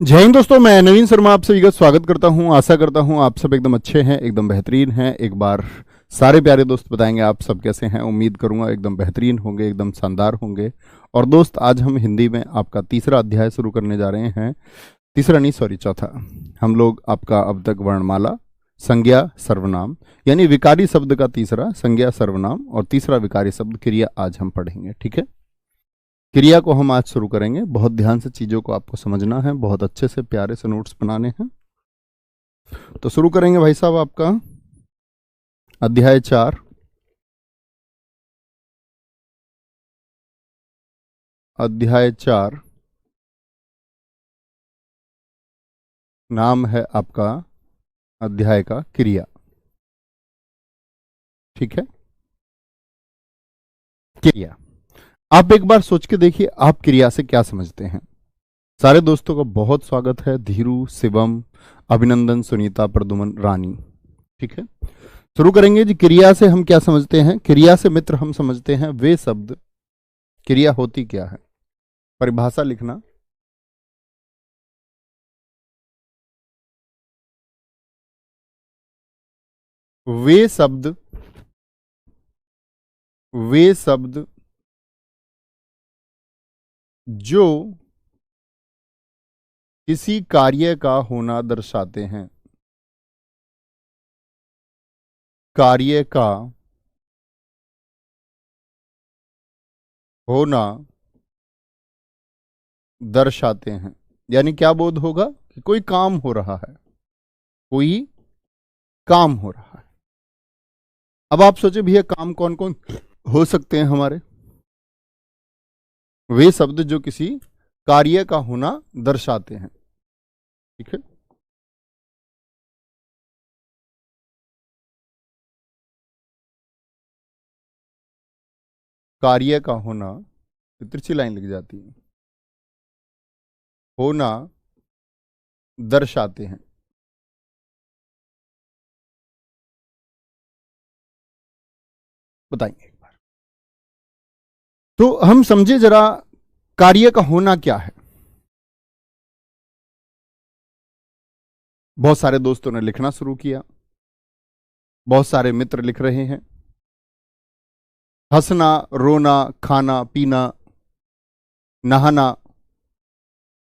जय हिंद दोस्तों, मैं नवीन शर्मा आप सभी का स्वागत करता हूं। आशा करता हूं आप सब एकदम अच्छे हैं, एकदम बेहतरीन हैं। एक बार सारे प्यारे दोस्त बताएंगे आप सब कैसे हैं। उम्मीद करूंगा एकदम बेहतरीन होंगे, एकदम शानदार होंगे। और दोस्त, आज हम हिंदी में आपका तीसरा अध्याय शुरू करने जा रहे हैं। तीसरा नहीं, सॉरी, चौथा। हम लोग आपका अब तक वर्णमाला, संज्ञा, सर्वनाम यानी विकारी शब्द का तीसरा संज्ञा, सर्वनाम और तीसरा विकारी शब्द क्रिया आज हम पढ़ेंगे। ठीक है, क्रिया को हम आज शुरू करेंगे। बहुत ध्यान से चीजों को आपको समझना है, बहुत अच्छे से प्यारे से नोट्स बनाने हैं। तो शुरू करेंगे भाई साहब आपका अध्याय 4। अध्याय 4 नाम है आपका अध्याय का क्रिया। ठीक है, क्रिया। आप एक बार सोच के देखिए, आप क्रिया से क्या समझते हैं। सारे दोस्तों का बहुत स्वागत है। धीरू, शिवम, अभिनंदन, सुनीता, प्रदुमन, रानी। ठीक है, शुरू करेंगे जी। क्रिया से हम क्या समझते हैं? क्रिया से मित्र हम समझते हैं वे शब्द। क्रिया होती क्या है? परिभाषा लिखना। वे शब्द जो किसी कार्य का होना दर्शाते हैं। कार्य का होना दर्शाते हैं, यानी क्या बोध होगा कि कोई काम हो रहा है, कोई काम हो रहा है। अब आप सोचे भैया काम कौन कौन हो सकते हैं हमारे? वे शब्द जो किसी कार्य का होना दर्शाते हैं। ठीक है, कार्य का होना, तिरछी लाइन लिख जाती है, होना दर्शाते हैं। बताएंगे एक बार तो हम समझे जरा कार्य का होना क्या है। बहुत सारे दोस्तों ने लिखना शुरू किया, बहुत सारे मित्र लिख रहे हैं। हंसना, रोना, खाना, पीना, नहाना।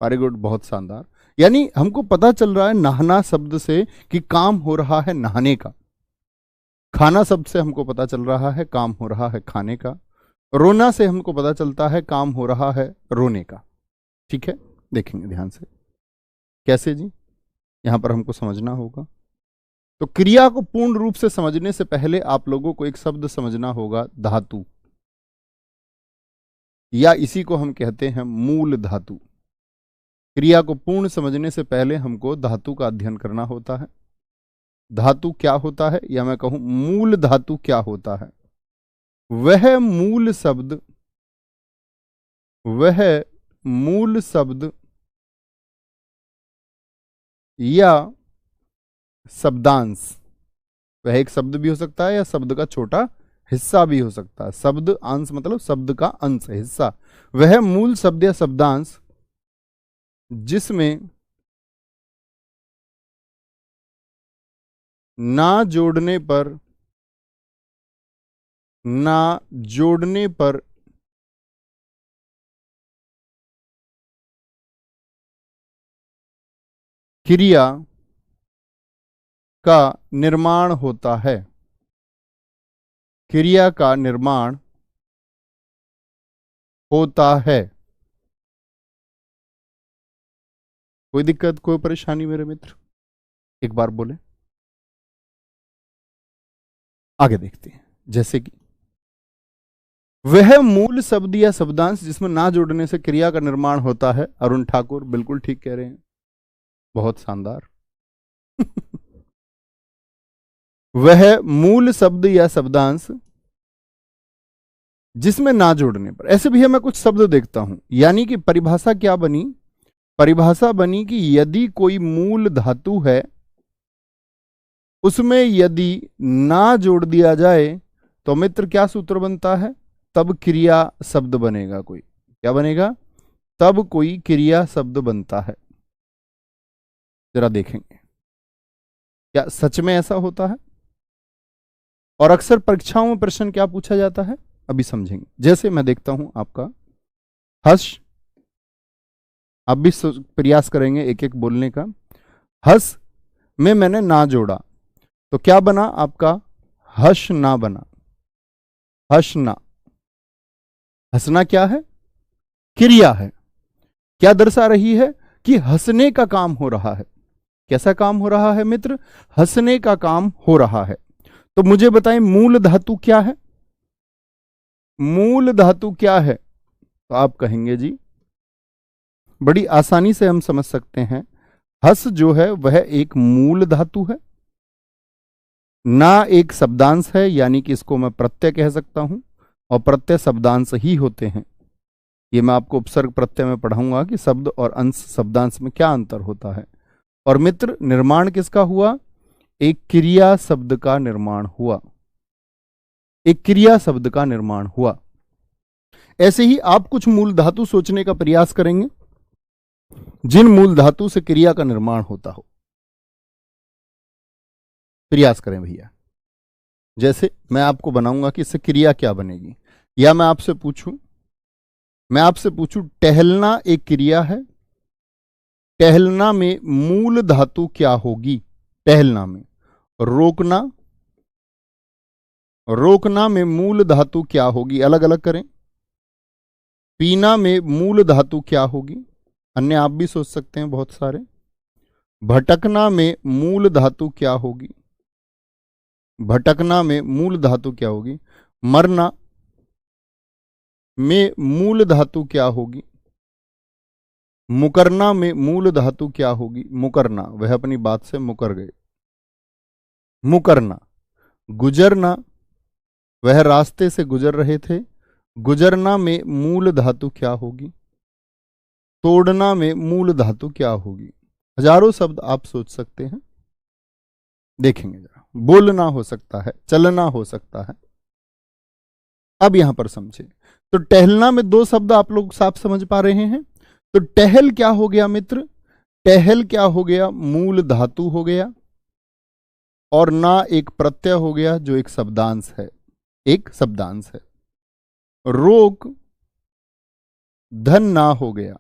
वेरी गुड, बहुत शानदार। यानी हमको पता चल रहा है नहाना शब्द से कि काम हो रहा है नहाने का। खाना शब्द से हमको पता चल रहा है काम हो रहा है खाने का। रोना से हमको पता चलता है काम हो रहा है रोने का। ठीक है, देखेंगे ध्यान से कैसे जी, यहां पर हमको समझना होगा। तो क्रिया को पूर्ण रूप से समझने से पहले आप लोगों को एक शब्द समझना होगा, धातु, या इसी को हम कहते हैं मूल धातु। क्रिया को पूर्ण समझने से पहले हमको धातु का अध्ययन करना होता है। धातु क्या होता है, या मैं कहूं मूल धातु क्या होता है? वह मूल शब्द या शब्दांश। वह एक शब्द भी हो सकता है या शब्द का छोटा हिस्सा भी हो सकता है। शब्द अंश मतलब शब्द का अंश, हिस्सा। वह मूल शब्द या शब्दांश जिसमें ना जोड़ने पर क्रिया का निर्माण होता है। क्रिया का निर्माण होता है। कोई दिक्कत, कोई परेशानी मेरे मित्र? एक बार बोले, आगे देखते हैं। जैसे कि वह मूल शब्द या शब्दांश जिसमें ना जोड़ने से क्रिया का निर्माण होता है। अरुण ठाकुर बिल्कुल ठीक कह रहे हैं, बहुत शानदार। वह मूल शब्द या शब्दांश जिसमें ना जोड़ने पर। ऐसे भी मैं कुछ शब्द देखता हूं, यानी कि परिभाषा क्या बनी? परिभाषा बनी कि यदि कोई मूल धातु है, उसमें यदि ना जोड़ दिया जाए तो मित्र क्या सूत्र बनता है? तब क्रिया शब्द बनेगा। कोई क्या बनेगा? तब कोई क्रिया शब्द बनता है। जरा देखेंगे क्या सच में ऐसा होता है। और अक्सर परीक्षाओं में प्रश्न क्या पूछा जाता है अभी समझेंगे। जैसे मैं देखता हूं आपका हर्ष, आप भी प्रयास करेंगे एक एक बोलने का। हर्ष में मैंने ना जोड़ा तो क्या बना आपका, हर्ष ना बना। हर्ष ना, हंसना क्या है, क्रिया है। क्या दर्शा रही है कि हंसने का काम हो रहा है। कैसा काम हो रहा है मित्र, हंसने का काम हो रहा है। तो मुझे बताएं मूल धातु क्या है, मूल धातु क्या है। तो आप कहेंगे जी बड़ी आसानी से हम समझ सकते हैं, हस जो है वह एक मूल धातु है, ना एक शब्दांश है, यानी कि इसको मैं प्रत्यय कह सकता हूं, और प्रत्यय शब्दांश ही होते हैं। ये मैं आपको उपसर्ग प्रत्यय में पढ़ाऊंगा कि शब्द और अंश शब्दांश में क्या अंतर होता है। और मित्र निर्माण किसका हुआ, एक क्रिया शब्द का निर्माण हुआ, एक क्रिया शब्द का निर्माण हुआ। ऐसे ही आप कुछ मूल धातु सोचने का प्रयास करेंगे जिन मूल धातु से क्रिया का निर्माण होता हो। प्रयास करें भैया। जैसे मैं आपको बनाऊंगा कि इससे क्रिया क्या बनेगी, या मैं आपसे पूछूं टहलना एक क्रिया है, टहलना में मूल धातु क्या होगी। टहलना में रोकना, रोकना में मूल धातु क्या होगी, अलग अलग करें। पीना में मूल धातु क्या होगी, अन्य आप भी सोच सकते हैं बहुत सारे। भटकना में मूल धातु क्या होगी, भटकना में मूल धातु क्या होगी। मरना में मूल धातु क्या होगी, मुकरना में मूल धातु क्या होगी। मुकरना, वह अपनी बात से मुकर गए, मुकरना। गुजरना, वह रास्ते से गुजर रहे थे, गुजरना में मूल धातु क्या होगी। तोड़ना में मूल धातु क्या होगी। हजारों शब्द आप सोच सकते हैं, देखेंगे जरा। बोलना हो सकता है, चलना हो सकता है। अब यहां पर समझे तो टहलना में दो शब्द आप लोग साफ समझ पा रहे हैं। तो टहल क्या हो गया मित्र, टहल क्या हो गया, मूल धातु हो गया, और ना एक प्रत्यय हो गया जो एक शब्दांश है, एक शब्दांश है। रोक धन ना हो गया,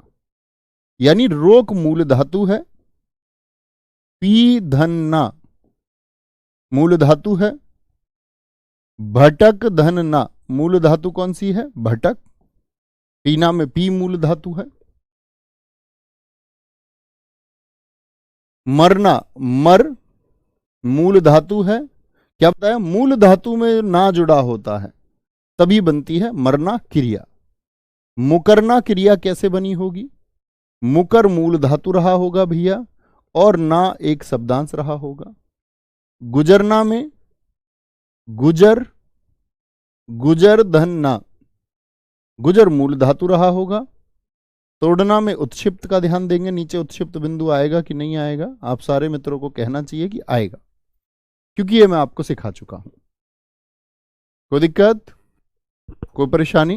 यानी रोक मूल धातु है, पी धन ना मूल धातु है, भटक धन ना मूल धातु कौन सी है, भटक। पीना में पी मूल धातु है। मरना, मर मूल धातु है। क्या बताया, मूल धातु में ना जुड़ा होता है तभी बनती है मरना क्रिया। मुकरना क्रिया कैसे बनी होगी, मुकर मूल धातु रहा होगा भैया, और ना एक शब्दांश रहा होगा। गुजरना में गुजर, गुजर धन ना, गुजर मूल धातु रहा होगा। तोड़ना में उत्क्षिप्त का ध्यान देंगे, नीचे उत्क्षिप्त बिंदु आएगा कि नहीं आएगा। आप सारे मित्रों को कहना चाहिए कि आएगा, क्योंकि ये मैं आपको सिखा चुका हूं। कोई दिक्कत, कोई परेशानी।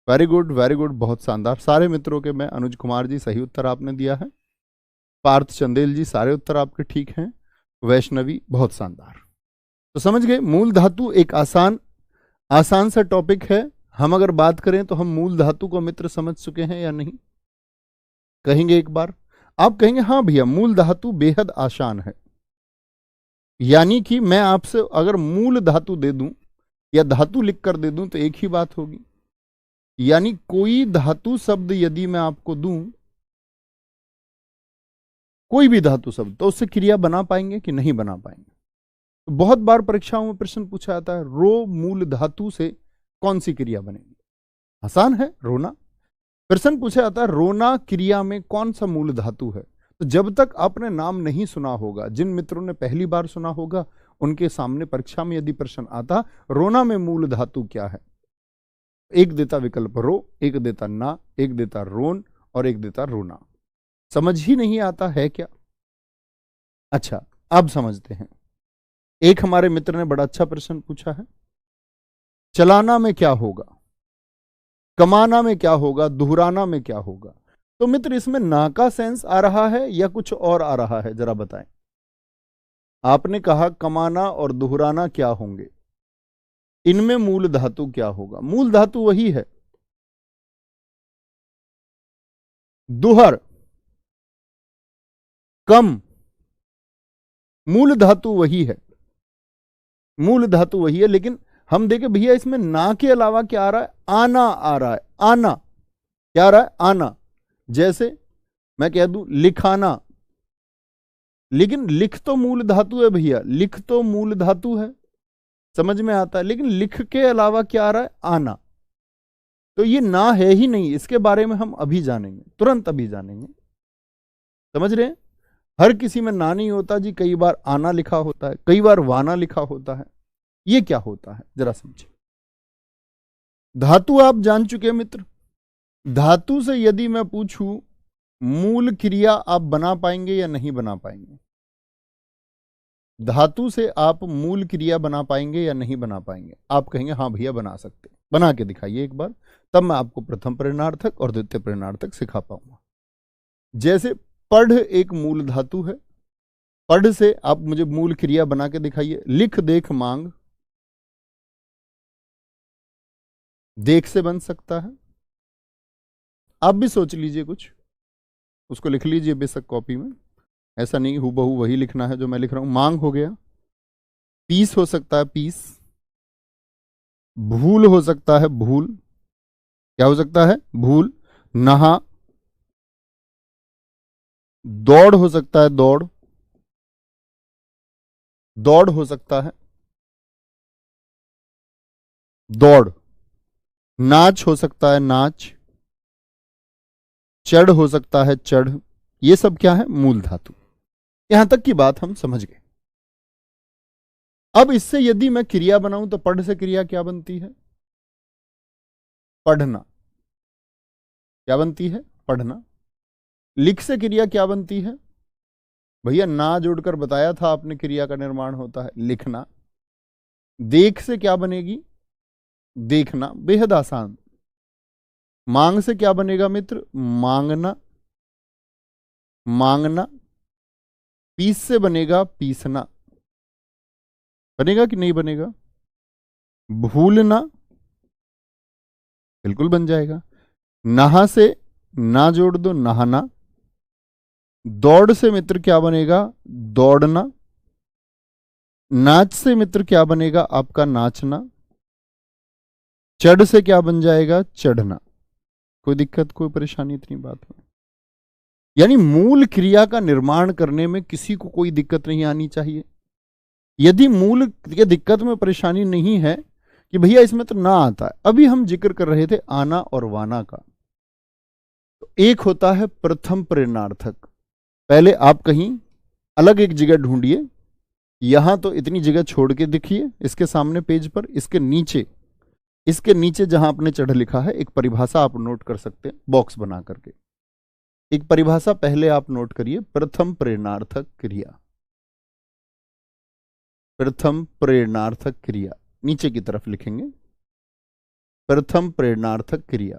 वेरी गुड, वेरी गुड, बहुत शानदार। सारे मित्रों के मैं, अनुज कुमार जी सही उत्तर आपने दिया है, पार्थ चंदेल जी सारे उत्तर आपके ठीक हैं, वैष्णवी बहुत शानदार। तो समझ गए, मूल धातु एक आसान सा टॉपिक है। हम अगर बात करें तो हम मूल धातु को मित्र समझ चुके हैं या नहीं, कहेंगे एक बार। आप कहेंगे हाँ भैया मूल धातु बेहद आसान है, यानी कि मैं आपसे अगर मूल धातु दे दूं या धातु लिख कर दे दूं तो एक ही बात होगी। यानी कोई धातु शब्द यदि मैं आपको दूं, कोई भी धातु शब्द, तो उससे क्रिया बना पाएंगे कि नहीं बना पाएंगे। तो बहुत बार परीक्षाओं में प्रश्न पूछा जाता है रो मूल धातु से कौन सी क्रिया बनेगी। आसान है, रोना। प्रश्न पूछा जाता है रोना क्रिया में कौन सा मूल धातु है। तो जब तक आपने नाम नहीं सुना होगा, जिन मित्रों ने पहली बार सुना होगा उनके सामने परीक्षा में यदि प्रश्न आता रोना में मूल धातु क्या है, एक देता विकल्प रो, एक देता ना, एक देता रोन और एक देता रोना। समझ ही नहीं आता है क्या। अच्छा अब समझते हैं। एक हमारे मित्र ने बड़ा अच्छा प्रश्न पूछा है, चलाना में क्या होगा, कमाना में क्या होगा, दोहराना में क्या होगा। तो मित्र इसमें ना का सेंस आ रहा है या कुछ और आ रहा है, जरा बताएं। आपने कहा कमाना और दोहराना क्या होंगे, इनमें मूल धातु क्या होगा? मूल धातु वही है, दोहर, कम, मूल धातु वही है, मूल धातु वही है। लेकिन हम देखें भैया इसमें ना के अलावा क्या आ रहा है? आना आ रहा है। आना क्या आ रहा है? आना। जैसे मैं कह दूं लिखाना, लेकिन लिख तो मूल धातु है भैया, लिख तो मूल धातु है, समझ में आता है। लेकिन लिख के अलावा क्या आ रहा है? आना। तो ये ना है ही नहीं, इसके बारे में हम अभी जानेंगे, तुरंत अभी जानेंगे। समझ रहे हैं? हर किसी में ना नहीं होता जी, कई बार आना लिखा होता है, कई बार वाना लिखा होता है। ये क्या होता है जरा समझिए। धातु आप जान चुके हैं मित्र। धातु से यदि मैं पूछूं मूल क्रिया आप बना पाएंगे या नहीं बना पाएंगे? धातु से आप मूल क्रिया बना पाएंगे या नहीं बना पाएंगे? आप कहेंगे हाँ भैया बना सकते। बना के दिखाइए एक बार, तब मैं आपको प्रथम प्रेरणार्थक और द्वितीय प्रेरणार्थक सिखा पाऊंगा। जैसे पढ़ एक मूल धातु है, पढ़ से आप मुझे मूल क्रिया बना के दिखाइए। लिख देख मांग, देख से बन सकता है। आप भी सोच लीजिए कुछ, उसको लिख लीजिए बेशक कॉपी में, ऐसा नहीं हूबहू वही लिखना है जो मैं लिख रहा हूं। मांग हो गया, पीस हो सकता है, पीस, भूल हो सकता है, भूल, क्या हो सकता है? भूल। नहा, दौड़ हो सकता है, दौड़, दौड़ हो सकता है, दौड़। नाच हो सकता है, नाच, चढ़ हो सकता है, चढ़। ये सब क्या है? मूल धातु। यहां तक की बात हम समझ गए। अब इससे यदि मैं क्रिया बनाऊं तो पढ़ से क्रिया क्या बनती है? पढ़ना। क्या बनती है? पढ़ना। लिख से क्रिया क्या बनती है? भैया ना जोड़कर बताया था आपने, क्रिया का निर्माण होता है लिखना। देख से क्या बनेगी? देखना, बेहद आसान। मांग से क्या बनेगा मित्र? मांगना, मांगना। पीस से बनेगा पीसना, बनेगा कि नहीं बनेगा? भूलना, बिल्कुल बन जाएगा। नहा से ना जोड़ दो, नहाना। दौड़ से मित्र क्या बनेगा? दौड़ना। नाच से मित्र क्या बनेगा? आपका नाचना। चढ़ से क्या बन जाएगा? चढ़ना। कोई दिक्कत, कोई परेशानी इतनी बात में? यानी मूल क्रिया का निर्माण करने में किसी को कोई दिक्कत नहीं आनी चाहिए। यदि मूल के दिक्कत में परेशानी नहीं है कि भैया इसमें तो ना आता है, अभी हम जिक्र कर रहे थे आना और वाना का। तो एक होता है प्रथम प्रेरणार्थक। पहले आप कहीं अलग एक जगह ढूंढिए, यहां तो इतनी जगह छोड़ के दिखिए इसके सामने पेज पर, इसके नीचे जहां आपने चढ़ लिखा है एक परिभाषा आप नोट कर सकते हैं बॉक्स बना करके। एक परिभाषा पहले आप नोट करिए, प्रथम प्रेरणार्थक क्रिया। प्रथम प्रेरणार्थक क्रिया नीचे की तरफ लिखेंगे, प्रथम प्रेरणार्थक क्रिया।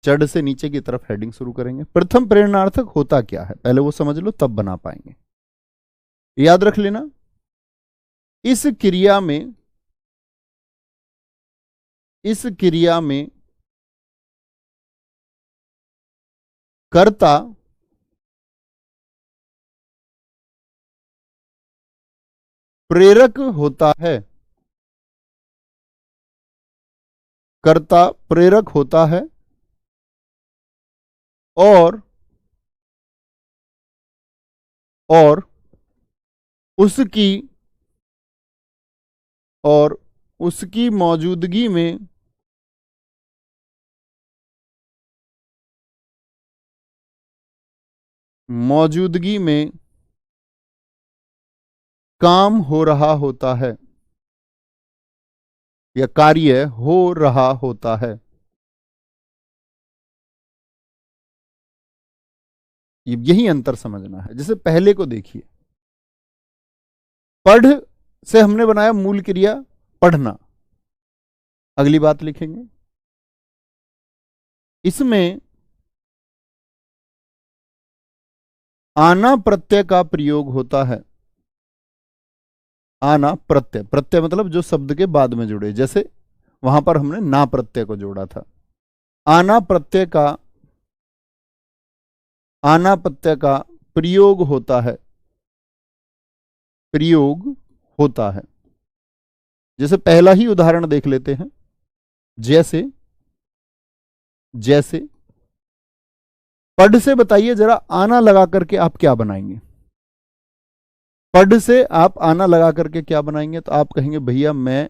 चढ़ से नीचे की तरफ हेडिंग शुरू करेंगे। प्रथम प्रेरणार्थक होता क्या है पहले वो समझ लो, तब बना पाएंगे। याद रख लेना, इस क्रिया में कर्ता प्रेरक होता है, कर्ता प्रेरक होता है और उसकी मौजूदगी में काम हो रहा होता है या कार्य हो रहा होता है। यही अंतर समझना है। जैसे पहले को देखिए, पढ़ से हमने बनाया मूल क्रिया पढ़ना। अगली बात लिखेंगे, इसमें आना प्रत्यय का प्रयोग होता है। आना प्रत्यय, प्रत्यय मतलब जो शब्द के बाद में जुड़े, जैसे वहां पर हमने ना प्रत्यय को जोड़ा था। आना प्रत्यय का, आना प्रत्यय का प्रयोग होता है, प्रयोग होता है। जैसे पहला ही उदाहरण देख लेते हैं, जैसे जैसे पढ़ से बताइए जरा, आना लगा करके आप क्या बनाएंगे? पढ़ से आप आना लगा करके क्या बनाएंगे? तो आप कहेंगे भैया मैं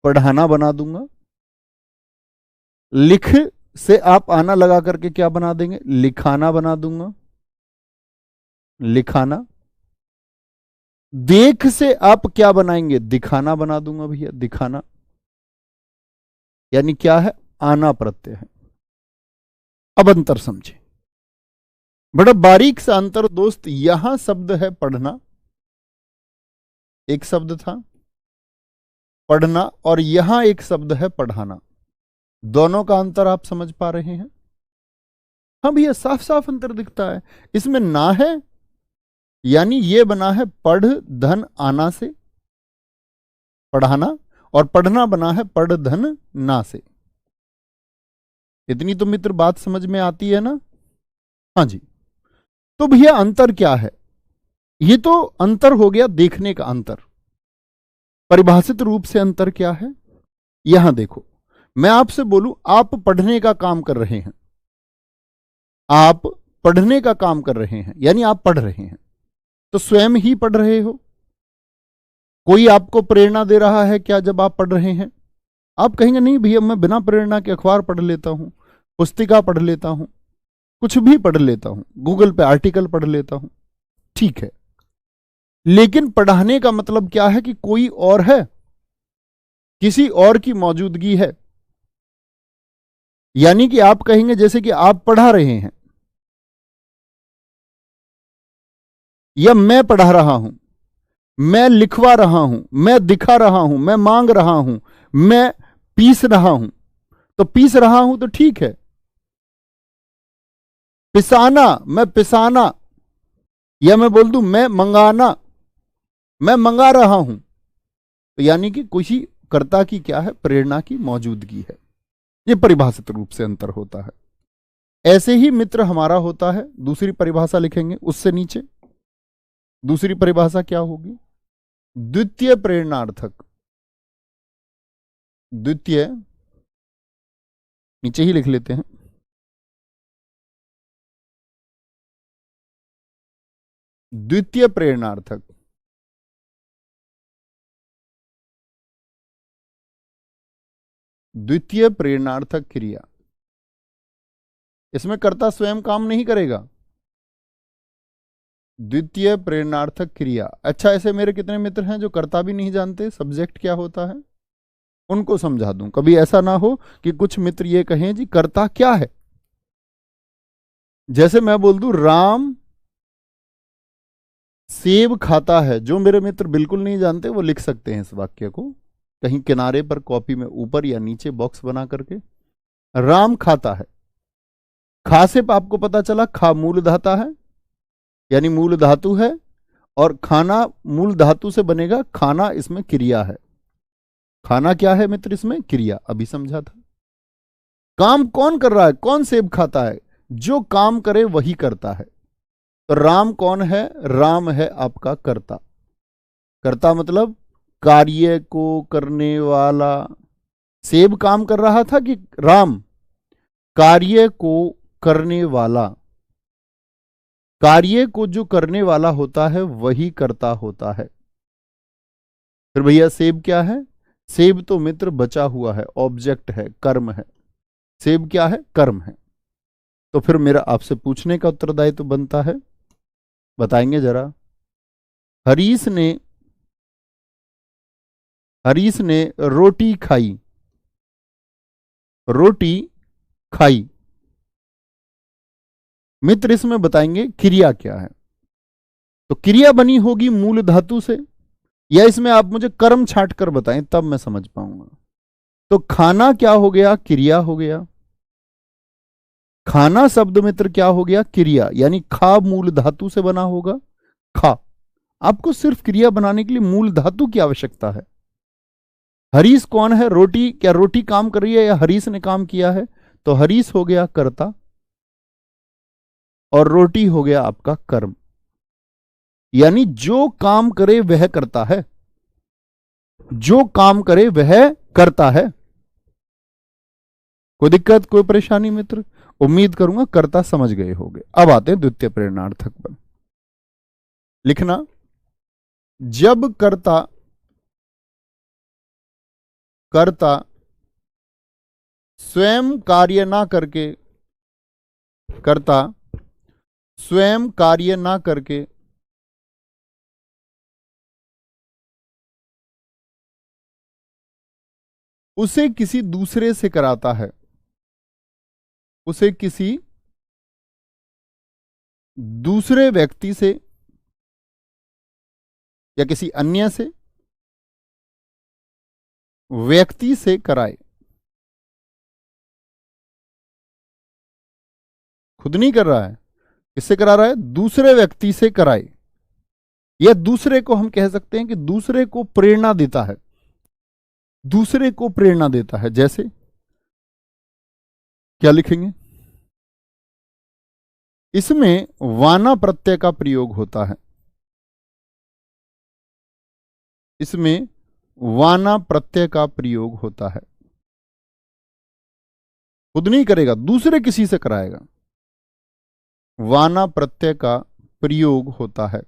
पढ़ाना बना दूंगा। लिख से आप आना लगा करके क्या बना देंगे? लिखाना बना दूंगा, लिखाना। देख से आप क्या बनाएंगे? दिखाना बना दूंगा भैया, दिखाना। यानी क्या है? आना प्रत्यय है। अब अंतर समझे, बड़ा बारीक सा अंतर दोस्त। यहां शब्द है पढ़ना, एक शब्द था पढ़ना, और यहां एक शब्द है पढ़ाना। दोनों का अंतर आप समझ पा रहे हैं? हाँ भैया, साफ साफ अंतर दिखता है। इसमें ना है, यानी ये बना है पढ़ धन आना से, पढ़ाना, और पढ़ना बना है पढ़ धन ना से। इतनी तो मित्र बात समझ में आती है ना? हाँ जी। तो भैया अंतर क्या है? ये तो अंतर हो गया देखने का अंतर। परिभाषित रूप से अंतर क्या है? यहां देखो, मैं आपसे बोलूं आप पढ़ने का काम कर रहे हैं, आप पढ़ने का काम कर रहे हैं, यानी आप पढ़ रहे हैं, तो स्वयं ही पढ़ रहे हो। कोई आपको प्रेरणा दे रहा है क्या जब आप पढ़ रहे हैं? आप कहेंगे नहीं भैया मैं बिना प्रेरणा के अखबार पढ़ लेता हूं, पुस्तिका पढ़ लेता हूं, कुछ भी पढ़ लेता हूं, गूगल पे आर्टिकल पढ़ लेता हूं। ठीक है, लेकिन पढ़ाने का मतलब क्या है? कि कोई और है, किसी और की मौजूदगी है। यानी कि आप कहेंगे जैसे कि आप पढ़ा रहे हैं, या मैं पढ़ा रहा हूं, मैं लिखवा रहा हूं, मैं दिखा रहा हूं, मैं मांग रहा हूं, मैं पीस रहा हूं। तो पीस रहा हूं तो ठीक है, पिसाना, मैं पिसाना, या मैं बोल दूं मैं मंगाना, मैं मंगा रहा हूं। तो यानी कि किसी कर्ता की क्या है? प्रेरणा की मौजूदगी है। यह परिभाषित रूप से अंतर होता है। ऐसे ही मित्र हमारा होता है, दूसरी परिभाषा लिखेंगे उससे नीचे। दूसरी परिभाषा क्या होगी? द्वितीय प्रेरणार्थक। द्वितीय, नीचे ही लिख लेते हैं, द्वितीय प्रेरणार्थक। द्वितीय प्रेरणार्थक क्रिया, इसमें कर्ता स्वयं काम नहीं करेगा। द्वितीय प्रेरणार्थक क्रिया। अच्छा, ऐसे मेरे कितने मित्र हैं जो कर्ता भी नहीं जानते सब्जेक्ट क्या होता है? उनको समझा दूं, कभी ऐसा ना हो कि कुछ मित्र ये कहें जी कर्ता क्या है। जैसे मैं बोल दूं राम सेब खाता है, जो मेरे मित्र बिल्कुल नहीं जानते वो लिख सकते हैं इस वाक्य को कहीं किनारे पर, कॉपी में ऊपर या नीचे बॉक्स बना करके। राम खाता है, खा से आपको पता चला खा मूल धाता है, यानी मूल धातु है, और खाना मूल धातु से बनेगा, खाना इसमें क्रिया है। खाना क्या है मित्र? इसमें क्रिया, अभी समझा था। काम कौन कर रहा है? कौन सेब खाता है? जो काम करे वही करता है। तो राम कौन है? राम है आपका कर्ता। कर्ता मतलब कार्य को करने वाला। सेब काम कर रहा था कि राम कार्य को करने वाला? कार्य को जो करने वाला होता है वही कर्ता होता है। फिर भैया सेब क्या है? सेब तो मित्र बचा हुआ है, ऑब्जेक्ट है, कर्म है। सेब क्या है? कर्म है। तो फिर मेरा आपसे पूछने का उत्तरदायित्व तो बनता है, बताएंगे जरा। हरीश ने रोटी खाई, रोटी खाई। मित्र इसमें बताएंगे क्रिया क्या है। तो क्रिया बनी होगी मूल धातु से, या इसमें आप मुझे कर्म छांट कर बताएं तब मैं समझ पाऊंगा। तो खाना क्या हो गया? क्रिया हो गया। खाना शब्द मित्र क्या हो गया? क्रिया, यानी खा मूल धातु से बना होगा। खा, आपको सिर्फ क्रिया बनाने के लिए मूल धातु की आवश्यकता है। हरीश कौन है? रोटी, क्या रोटी काम कर रही है या हरीश ने काम किया है? तो हरीश हो गया कर्ता और रोटी हो गया आपका कर्म, यानी जो काम करे वह करता है, जो काम करे वह करता है। कोई दिक्कत, कोई परेशानी मित्र? उम्मीद करूंगा कर्ता समझ गए होंगे। अब आते हैं द्वितीय प्रेरणार्थक पर। लिखना, जब कर्ता स्वयं कार्य ना करके, कर्ता स्वयं कार्य ना करके उसे किसी दूसरे से कराता है, उसे किसी दूसरे व्यक्ति से या किसी अन्य से, व्यक्ति से कराए, खुद नहीं कर रहा है, किससे करा रहा है? दूसरे व्यक्ति से कराए, या दूसरे को हम कह सकते हैं कि दूसरे को प्रेरणा देता है, दूसरे को प्रेरणा देता है। जैसे क्या लिखेंगे? इसमें वाना प्रत्यय का प्रयोग होता है, इसमें वाना प्रत्यय का प्रयोग होता है। खुद नहीं करेगा, दूसरे किसी से कराएगा, वाना प्रत्यय का प्रयोग होता है।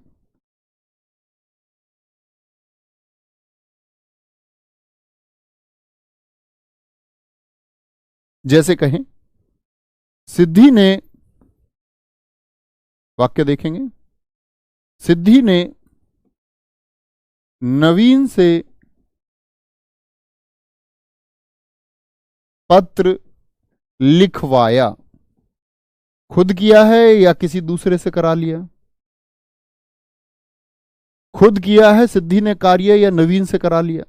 जैसे कहें, सिद्धि ने, वाक्य देखेंगे, सिद्धि ने नवीन से पत्र लिखवाया। खुद किया है या किसी दूसरे से करा लिया? खुद किया है सिद्धि ने कार्य, या नवीन से करा लिया?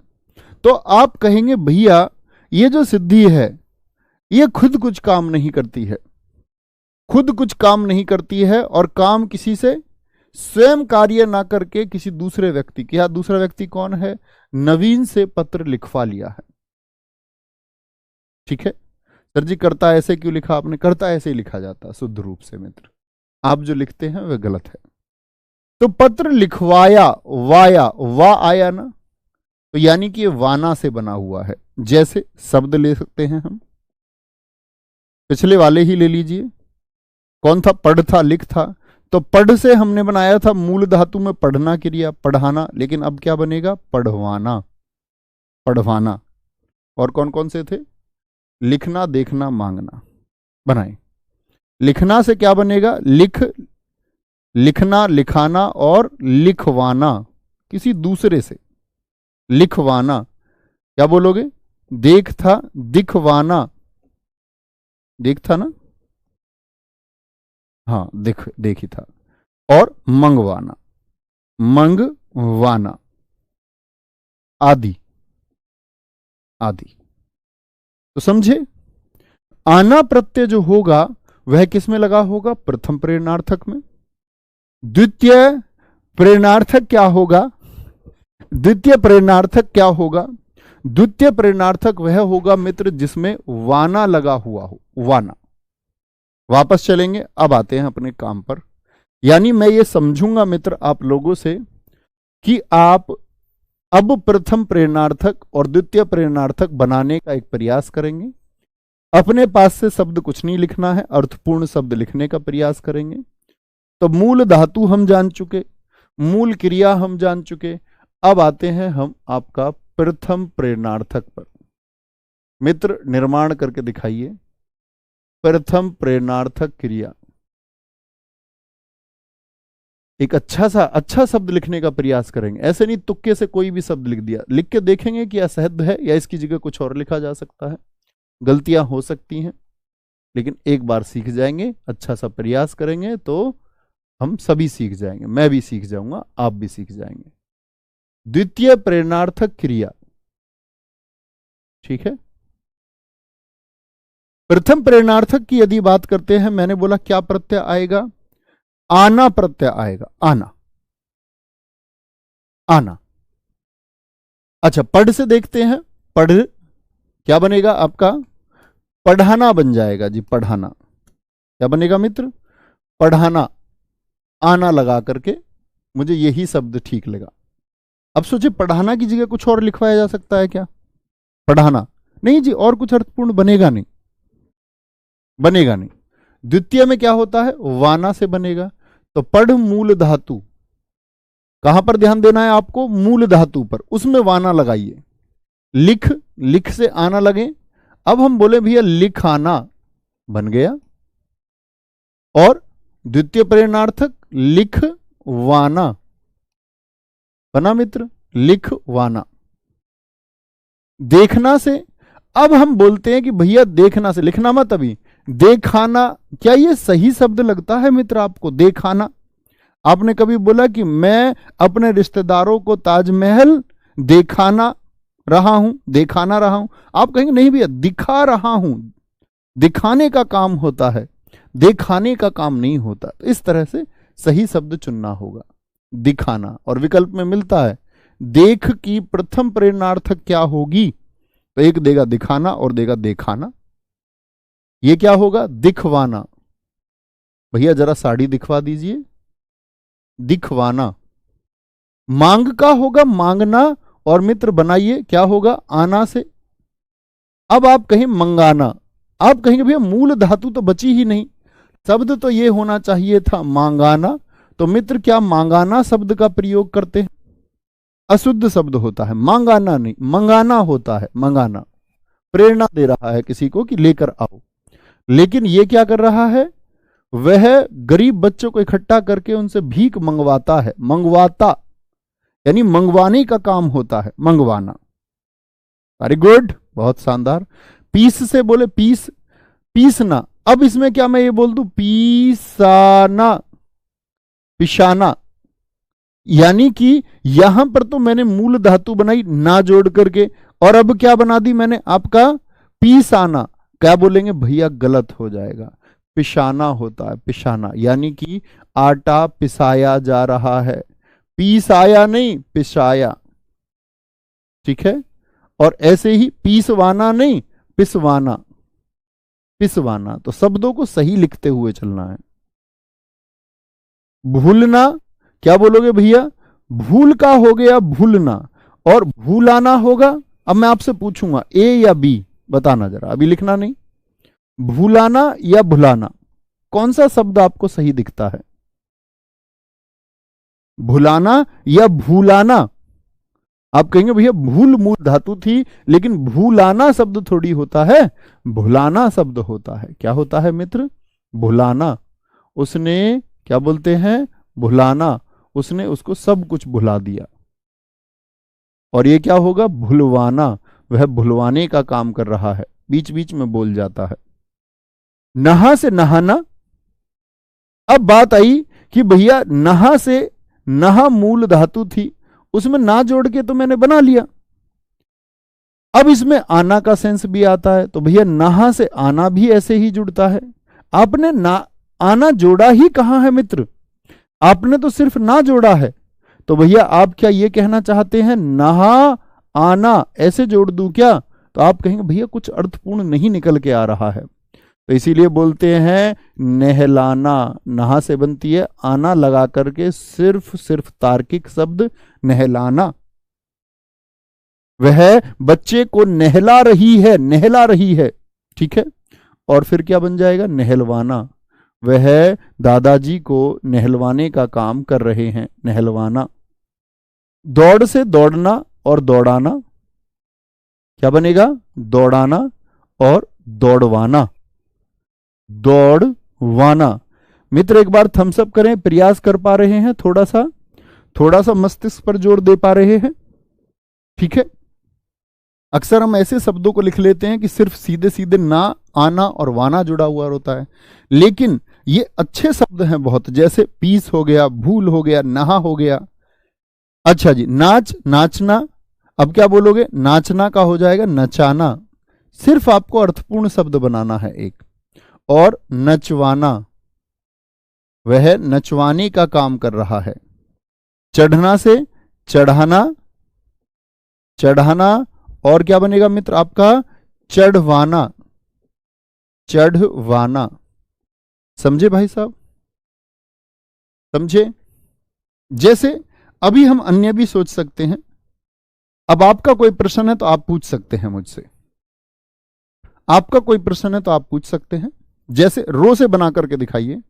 तो आप कहेंगे भैया ये जो सिद्धि है ये खुद कुछ काम नहीं करती है, खुद कुछ काम नहीं करती है, और काम किसी से स्वयं कार्य ना करके किसी दूसरे व्यक्ति, क्या दूसरा व्यक्ति कौन है? नवीन से पत्र लिखवा लिया है। ठीक है सर जी, करता ऐसे क्यों लिखा आपने? करता ऐसे ही लिखा जाता शुद्ध रूप से मित्र, आप जो लिखते हैं वह गलत है। तो पत्र लिखवाया, वाया, वा आया ना, तो यानी कि ये वाना से बना हुआ है। जैसे शब्द ले सकते हैं हम, पिछले वाले ही ले लीजिए, कौन था? पढ़ था, लिख था। तो पढ़ से हमने बनाया था मूल धातु में पढ़ना क्रिया, पढ़ाना, लेकिन अब क्या बनेगा? पढ़वाना, पढ़वाना। और कौन कौन से थे? लिखना, देखना, मांगना बनाए। लिखना से क्या बनेगा? लिखना, लिखाना और लिखवाना, किसी दूसरे से लिखवाना। क्या बोलोगे? देख था, दिखवाना, देख था ना, हाँ देख ही था। और मंगवाना, मंगवाना, आदि आदि। तो समझे, आना प्रत्यय जो होगा वह किस में लगा होगा? प्रथम प्रेरणार्थक में। द्वितीय प्रेरणार्थक क्या होगा? द्वितीय प्रेरणार्थक क्या होगा? द्वितीय प्रेरणार्थक वह होगा मित्र जिसमें वाना लगा हुआ हो, वाना। वापस चलेंगे, अब आते हैं अपने काम पर। यानी मैं ये समझूंगा मित्र आप लोगों से कि आप अब प्रथम प्रेरणार्थक और द्वितीय प्रेरणार्थक बनाने का एक प्रयास करेंगे। अपने पास से शब्द कुछ नहीं लिखना है, अर्थपूर्ण शब्द लिखने का प्रयास करेंगे। तो मूल धातु हम जान चुके, मूल क्रिया हम जान चुके। अब आते हैं हम आपका प्रथम प्रेरणार्थक पर। मित्र निर्माण करके दिखाइए प्रथम प्रेरणार्थक क्रिया। एक अच्छा शब्द लिखने का प्रयास करेंगे, ऐसे नहीं तुक्के से कोई भी शब्द लिख दिया। लिख के देखेंगे कि असहद है या इसकी जगह कुछ और लिखा जा सकता है। गलतियां हो सकती हैं, लेकिन एक बार सीख जाएंगे, अच्छा सा प्रयास करेंगे तो हम सभी सीख जाएंगे। मैं भी सीख जाऊंगा, आप भी सीख जाएंगे। द्वितीय प्रेरणार्थक क्रिया, ठीक है। प्रथम प्रेरणार्थक की यदि बात करते हैं, मैंने बोला क्या प्रत्यय आएगा? आना प्रत्यय आएगा, आना, आना। अच्छा, पढ़ से देखते हैं, पढ़ क्या बनेगा आपका? पढ़ाना बन जाएगा जी, पढ़ाना। क्या बनेगा मित्र? पढ़ाना। आना लगा करके मुझे यही शब्द ठीक लगा। अब सोचिए, पढ़ाना की जगह कुछ और लिखवाया जा सकता है क्या? पढ़ाना नहीं जी, और कुछ अर्थपूर्ण बनेगा नहीं, बनेगा नहीं। द्वितीय में क्या होता है? वाना से बनेगा। तो पढ़ मूल धातु, कहां पर ध्यान देना है आपको? मूल धातु पर, उसमें वाना लगाइए। लिख, लिख से आना लगे। अब हम बोले भैया लिखाना बन गया, और द्वितीय प्रेरणार्थक लिखवाना बना मित्र, लिखवाना। देखना से अब हम बोलते हैं कि भैया देखना से, लिखना मत अभी, देखाना। क्या ये सही शब्द लगता है मित्र आपको? देखाना। आपने कभी बोला कि मैं अपने रिश्तेदारों को ताजमहल देखाना रहा हूं, देखाना रहा हूं? आप कहेंगे नहीं भैया, दिखा रहा हूं, दिखाने का काम होता है, देखाने का काम नहीं होता। तो इस तरह से सही शब्द चुनना होगा, दिखाना। और विकल्प में मिलता है देख की प्रथम प्रेरणार्थक क्या होगी? तो एक देगा दिखाना और देगा देखाना। ये क्या होगा? दिखवाना। भैया जरा साड़ी दिखवा दीजिए, दिखवाना। मांग का होगा मांगना, और मित्र बनाइए क्या होगा? आना से। अब आप कहें मंगाना, आप कहेंगे भैया मूल धातु तो बची ही नहीं, शब्द तो ये होना चाहिए था मांगाना। तो मित्र क्या मांगाना शब्द का प्रयोग करते हैं? अशुद्ध शब्द होता है, मांगाना नहीं, मंगाना होता है। मंगाना प्रेरणा दे रहा है किसी को कि लेकर आओ, लेकिन ये क्या कर रहा है? वह गरीब बच्चों को इकट्ठा करके उनसे भीख मंगवाता है। मंगवाता यानी मंगवाने का काम होता है, मंगवाना। वेरी गुड, बहुत शानदार। पीस से बोले पीस, पीसना। अब इसमें क्या मैं ये बोल दूं? पीसाना, पिशाना। यानी कि यहां पर तो मैंने मूल धातु बनाई ना जोड़ करके, और अब क्या बना दी मैंने? आपका पीसाना। क्या बोलेंगे भैया? गलत हो जाएगा, पिशाना होता है, पिशाना। यानी कि आटा पिसाया जा रहा है, पीसाया नहीं, पिसाया। ठीक है। और ऐसे ही पीसवाना नहीं, पिसवाना, पिसवाना। तो शब्दों को सही लिखते हुए चलना है। भूलना, क्या बोलोगे भैया? भूल का हो गया भूलना, और भूलाना होगा। अब मैं आपसे पूछूंगा ए या बी, बताना जरा, अभी लिखना नहीं। भूलाना या भुलाना, कौन सा शब्द आपको सही दिखता है? भुलाना या भूलाना? आप कहेंगे भैया भूल मूल धातु थी, लेकिन भूलाना शब्द थोड़ी होता है, भुलाना शब्द होता है। क्या होता है मित्र? भुलाना। उसने क्या बोलते हैं? भुलाना। उसने उसको सब कुछ भुला दिया। और ये क्या होगा? भुलवाना। वह भुलवाने का काम कर रहा है, बीच बीच में बोल जाता है। नहा से नहाना। अब बात आई कि भैया नहा से, नहा मूल धातु थी, उसमें ना जोड़ के तो मैंने बना लिया। अब इसमें आना का सेंस भी आता है, तो भैया नहा से आना भी ऐसे ही जुड़ता है। आपने ना आना जोड़ा ही कहां है मित्र? आपने तो सिर्फ ना जोड़ा है। तो भैया आप क्या ये कहना चाहते हैं नहा आना ऐसे जोड़ दूं क्या? तो आप कहेंगे भैया कुछ अर्थपूर्ण नहीं निकल के आ रहा है। तो इसीलिए बोलते हैं नहलाना। नहा से बनती है आना लगा करके, सिर्फ तार्किक शब्द नहलाना। वह बच्चे को नहला रही है, नहला रही है। ठीक है। और फिर क्या बन जाएगा? नहलवाना। वह दादाजी को नहलवाने का काम कर रहे हैं, नहलवाना। दौड़ से दौड़ना और दौड़ाना, क्या बनेगा? दौड़ाना और दौड़वाना, दौड़वाना। मित्र एक बार थम्स अप करें, प्रयास कर पा रहे हैं? थोड़ा सा मस्तिष्क पर जोर दे पा रहे हैं? ठीक है। अक्सर हम ऐसे शब्दों को लिख लेते हैं कि सिर्फ सीधे सीधे ना, आना और वाना जुड़ा हुआ होता है, लेकिन ये अच्छे शब्द हैं बहुत, जैसे पीस हो गया, भूल हो गया, नहा हो गया। अच्छा जी, नाच, नाचना। अब क्या बोलोगे? नाचना का हो जाएगा नचाना। सिर्फ आपको अर्थपूर्ण शब्द बनाना है एक। और नचवाना, वह नचवाने का काम कर रहा है। चढ़ना से चढ़ाना, चढ़ाना, और क्या बनेगा मित्र आपका? चढ़वाना, चढ़वाना। समझे भाई साहब? समझे? जैसे अभी हम अन्य भी सोच सकते हैं। अब आपका कोई प्रश्न है तो आप पूछ सकते हैं मुझसे, आपका कोई प्रश्न है तो आप पूछ सकते हैं। जैसे रो से बना करके दिखाइए।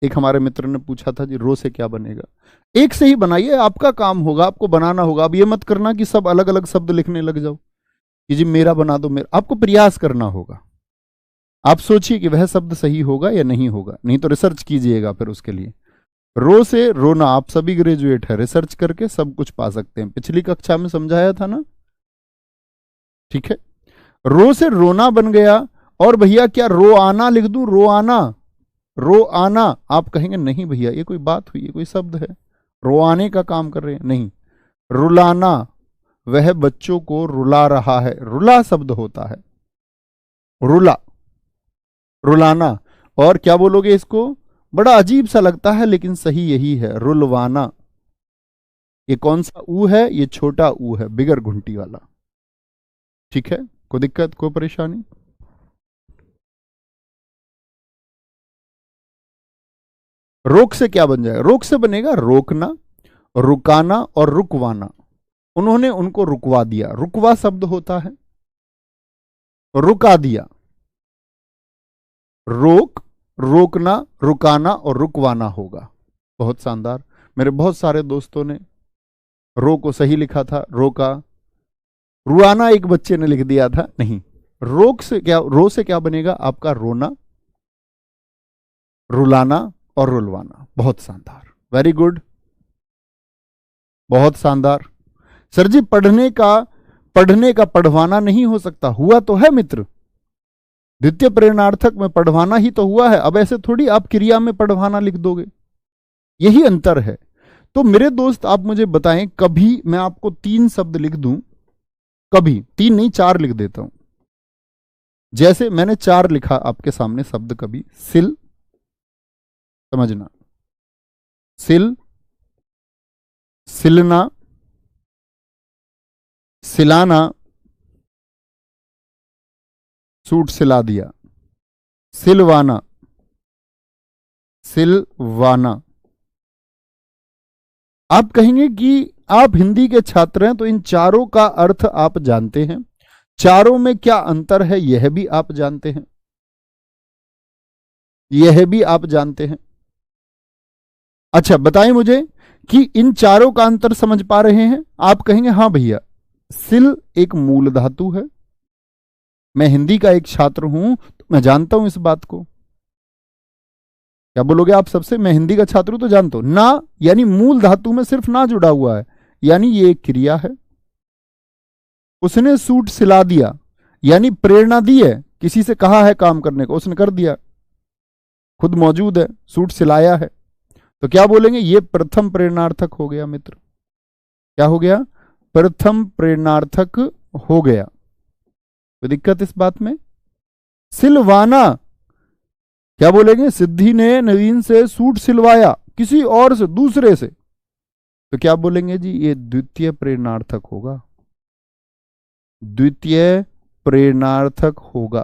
एक हमारे मित्र ने पूछा था जी रो से क्या बनेगा। एक से ही बनाइए, आपका काम होगा, आपको बनाना होगा। अब ये मत करना कि सब अलग अलग शब्द लिखने लग जाओ कि जी मेरा बना दो मेरा। आपको प्रयास करना होगा। आप सोचिए कि वह शब्द सही होगा या नहीं होगा, नहीं तो रिसर्च कीजिएगा फिर उसके लिए। रो से रोना, आप सभी ग्रेजुएट है, रिसर्च करके सब कुछ पा सकते हैं। पिछली कक्षा में समझाया था ना, ठीक है। रो से रोना बन गया। और भैया क्या रो आना लिख दूं? रो आना, रो आना। आप कहेंगे नहीं भैया ये कोई बात हुई है, कोई शब्द है, रो आने का काम कर रहे हैं? नहीं। रुलाना, वह बच्चों को रुला रहा है। रुला शब्द होता है, रुला, रुलाना। और क्या बोलोगे इसको? बड़ा अजीब सा लगता है लेकिन सही यही है, रुलवाना। ये कौन सा ऊ है? ये छोटा ऊ है, बिगर घुंटी वाला। ठीक है, कोई दिक्कत, कोई परेशानी? रोक से क्या बन जाएगा? रोक से बनेगा रोकना, रुकाना और रुकवाना। उन्होंने उनको रुकवा दिया, रुकवा शब्द होता है। रुका दिया, रोक, रोकना, रुकाना और रुकवाना होगा। बहुत शानदार। मेरे बहुत सारे दोस्तों ने रो को सही लिखा था, रोका। रुआना एक बच्चे ने लिख दिया था, नहीं। रोक से क्या, रो से क्या बनेगा आपका? रोना, रुलाना और रुलवाना। बहुत शानदार, वेरी गुड, बहुत शानदार। सर जी पढ़ने का पढ़वाना नहीं हो सकता? हुआ तो है मित्र, द्वितीय प्रेरणार्थक में पढ़वाना ही तो हुआ है। अब ऐसे थोड़ी आप क्रिया में पढ़वाना लिख दोगे, यही अंतर है। तो मेरे दोस्त आप मुझे बताएं, कभी मैं आपको 3 शब्द लिख दूं, कभी 3 नहीं 4 लिख देता हूं। जैसे मैंने 4 लिखा आपके सामने शब्द, कभी सिल, समझना, सिल, सिलना, सिलाना, सूट सिला दिया, सिलवाना, सिलवाना। आप कहेंगे कि आप हिंदी के छात्र हैं तो इन चारों का अर्थ आप जानते हैं, चारों में क्या अंतर है यह भी आप जानते हैं, यह भी आप जानते हैं। अच्छा बताएं मुझे कि इन चारों का अंतर समझ पा रहे हैं? आप कहेंगे हाँ भैया, सिल एक मूल धातु है। मैं हिंदी का एक छात्र हूं तो मैं जानता हूं इस बात को। क्या बोलोगे आप सबसे? मैं हिंदी का छात्र हूं तो जानता हूं ना, यानी मूल धातु में सिर्फ ना जुड़ा हुआ है, यानी ये एक क्रिया है। उसने सूट सिला दिया, यानी प्रेरणा दी है, किसी से कहा है काम करने को, उसने कर दिया, खुद मौजूद है, सूट सिलाया है। तो क्या बोलेंगे? ये प्रथम प्रेरणार्थक हो गया मित्र। क्या हो गया? प्रथम प्रेरणार्थक हो गया। कोई दिक्कत इस बात में? सिलवाना, क्या बोलेंगे? सिद्धि ने नवीन से सूट सिलवाया, किसी और से, दूसरे से, तो क्या बोलेंगे जी? ये द्वितीय प्रेरणार्थक होगा, द्वितीय प्रेरणार्थक होगा।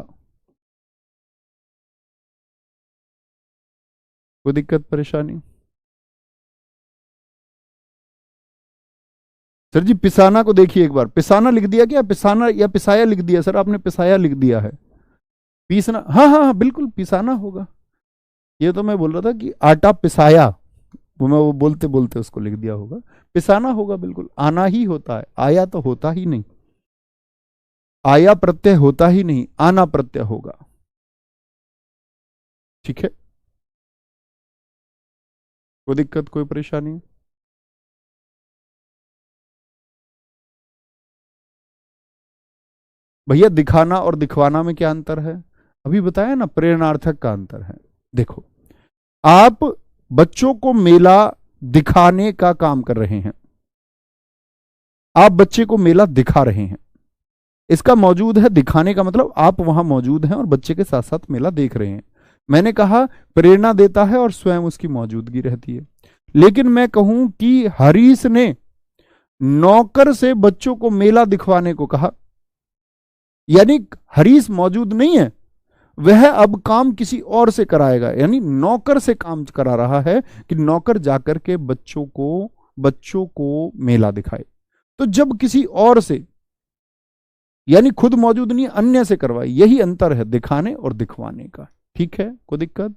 कोई दिक्कत परेशानी? सर जी पिसाना को देखिए एक बार, पिसाना लिख दिया क्या? पिसाना या पिसाया लिख दिया? सर आपने पिसाया लिख दिया है। पीसना, हाँ हाँ हाँ बिल्कुल पिसाना होगा। ये तो मैं बोल रहा था कि आटा पिसाया, वो बोलते बोलते उसको लिख दिया होगा। पिसाना होगा बिल्कुल, आना ही होता है, आया तो होता ही नहीं, आया प्रत्यय होता ही नहीं, आना प्रत्यय होगा। ठीक है, कोई दिक्कत कोई परेशानी? भैया दिखाना और दिखवाना में क्या अंतर है? अभी बताया ना, प्रेरणार्थक का अंतर है। देखो, आप बच्चों को मेला दिखाने का काम कर रहे हैं, आप बच्चे को मेला दिखा रहे हैं, इसका मौजूद है दिखाने का मतलब आप वहां मौजूद हैं और बच्चे के साथ साथ मेला देख रहे हैं। मैंने कहा प्रेरणा देता है और स्वयं उसकी मौजूदगी रहती है। लेकिन मैं कहूं कि हरीश ने नौकर से बच्चों को मेला दिखवाने को कहा, यानी हरीश मौजूद नहीं है, वह अब काम किसी और से कराएगा, यानी नौकर से काम करा रहा है कि नौकर जाकर के बच्चों को मेला दिखाए। तो जब किसी और से, यानी खुद मौजूद नहीं, अन्य से करवाए, यही अंतर है दिखाने और दिखवाने का। ठीक है, कोई दिक्कत?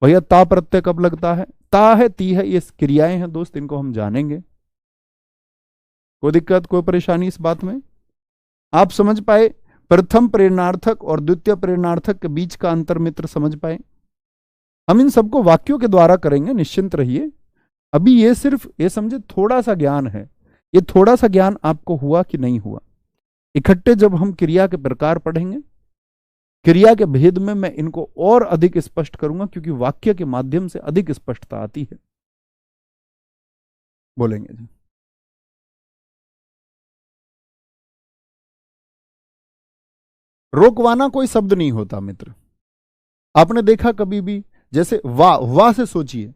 भैया ता प्रत्यय कब लगता है? ता है, ती है, ये क्रियाएं हैं दोस्त, इनको हम जानेंगे। कोई दिक्कत, कोई परेशानी इस बात में? आप समझ पाए प्रथम प्रेरणार्थक और द्वितीय प्रेरणार्थक के बीच का अंतर मित्र, समझ पाए? हम इन सबको वाक्यों के द्वारा करेंगे, निश्चिंत रहिए। अभी ये सिर्फ ये समझे थोड़ा सा ज्ञान है। ये थोड़ा सा ज्ञान आपको हुआ कि नहीं हुआ? इकट्ठे जब हम क्रिया के प्रकार पढ़ेंगे, क्रिया के भेद में मैं इनको और अधिक स्पष्ट करूंगा, क्योंकि वाक्य के माध्यम से अधिक स्पष्टता आती है। बोलेंगे जी। रोकवाना कोई शब्द नहीं होता मित्र। आपने देखा कभी भी, जैसे वाह से सोचिए,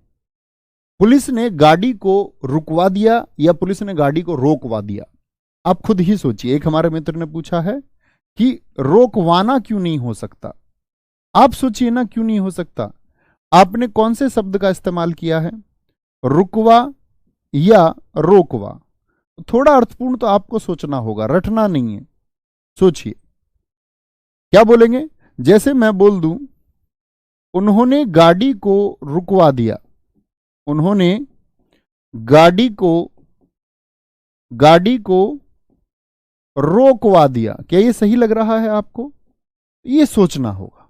पुलिस ने गाड़ी को रुकवा दिया या पुलिस ने गाड़ी को रोकवा दिया? आप खुद ही सोचिए। एक हमारे मित्र ने पूछा है कि रोकवाना क्यों नहीं हो सकता? आप सोचिए ना, क्यों नहीं हो सकता? आपने कौन से शब्द का इस्तेमाल किया है, रुकवा या रोकवा? थोड़ा अर्थपूर्ण तो आपको सोचना होगा, रटना नहीं है। सोचिए क्या बोलेंगे। जैसे मैं बोल दूं, उन्होंने गाड़ी को रुकवा दिया, उन्होंने गाड़ी को रोकवा दिया, क्या ये सही लग रहा है आपको? ये सोचना होगा।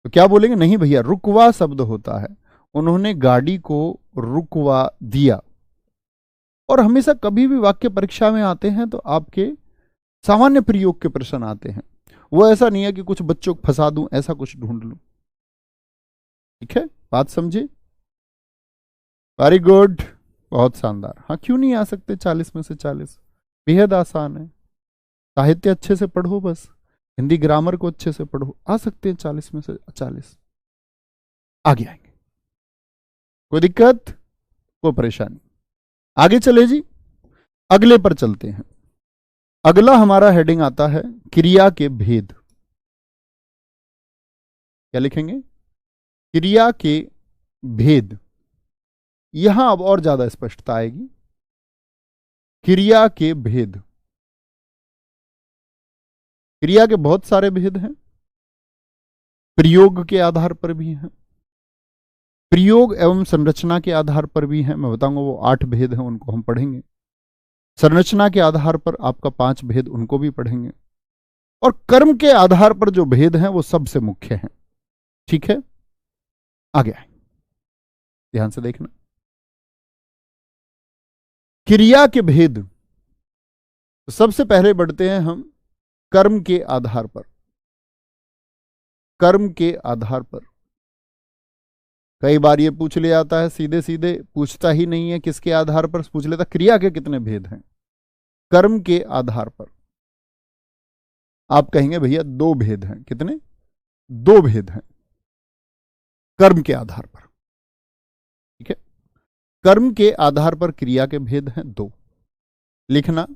तो क्या बोलेंगे? नहीं भैया, रुकवा शब्द होता है, उन्होंने गाड़ी को रुकवा दिया। और हमेशा कभी भी वाक्य परीक्षा में आते हैं तो आपके सामान्य प्रयोग के प्रश्न आते हैं। वो ऐसा नहीं है कि कुछ बच्चों को फंसा दूं, ऐसा कुछ ढूंढ लूं। ठीक है, बात समझे? वेरी गुड, बहुत शानदार। हाँ, क्यों नहीं आ सकते? 40 में से 40 बेहद आसान है। साहित्य अच्छे से पढ़ो, बस हिंदी ग्रामर को अच्छे से पढ़ो, आ सकते हैं 40 में से 40। आगे आएंगे, कोई दिक्कत, कोई परेशानी? आगे चले जी, अगले पर चलते हैं। अगला हमारा हेडिंग आता है क्रिया के भेद। क्या लिखेंगे? क्रिया के भेद। यहां अब और ज्यादा स्पष्टता आएगी। क्रिया के भेद, क्रिया के बहुत सारे भेद हैं, प्रयोग के आधार पर भी हैं, प्रयोग एवं संरचना के आधार पर भी हैं। मैं बताऊंगा वो 8 भेद हैं, उनको हम पढ़ेंगे। संरचना के आधार पर आपका 5 भेद, उनको भी पढ़ेंगे। और कर्म के आधार पर जो भेद हैं वो सबसे मुख्य हैं। ठीक है, आगे आए, ध्यान से देखना। क्रिया के भेद, सबसे पहले बढ़ते हैं हम कर्म के आधार पर। कर्म के आधार पर कई बार ये पूछ लिया जाता है, सीधे सीधे पूछता ही नहीं है किसके आधार पर, पूछ लेता क्रिया के कितने भेद हैं। कर्म के आधार पर आप कहेंगे भैया 2 भेद हैं। कितने? 2 भेद हैं कर्म के आधार पर। ठीक है, कर्म के आधार पर क्रिया के भेद हैं 2। लिखना,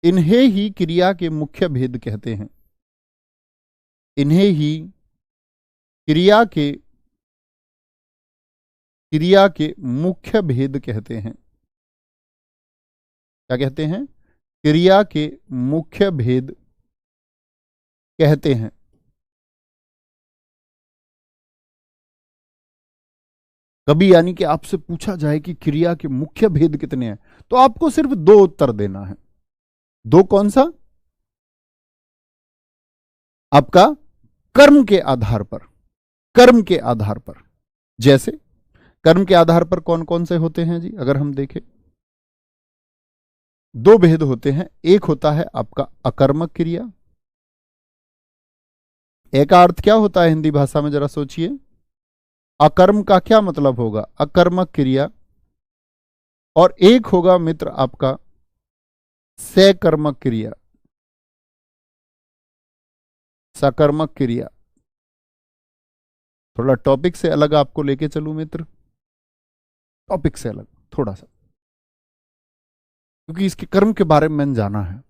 इन्हें ही क्रिया के मुख्य भेद कहते हैं। इन्हें ही क्रिया के मुख्य भेद कहते हैं। क्या कहते हैं? क्रिया के मुख्य भेद कहते हैं। कभी यानी कि आपसे पूछा जाए कि क्रिया के मुख्य भेद कितने हैं, तो आपको सिर्फ 2 उत्तर देना है। 2 कौन सा? आपका कर्म के आधार पर। कर्म के आधार पर, जैसे कर्म के आधार पर कौन कौन से होते हैं जी? अगर हम देखें 2 भेद होते हैं। एक होता है आपका अकर्मक क्रिया। एक का अर्थ क्या होता है हिंदी भाषा में, जरा सोचिए। अकर्म का क्या मतलब होगा? अकर्मक क्रिया। और एक होगा मित्र आपका सकर्मक क्रिया। सकर्मक क्रिया। थोड़ा टॉपिक से अलग आपको लेके चलूं मित्र, टॉपिक से अलग थोड़ा सा, क्योंकि इसके कर्म के बारे में मैंने जाना है।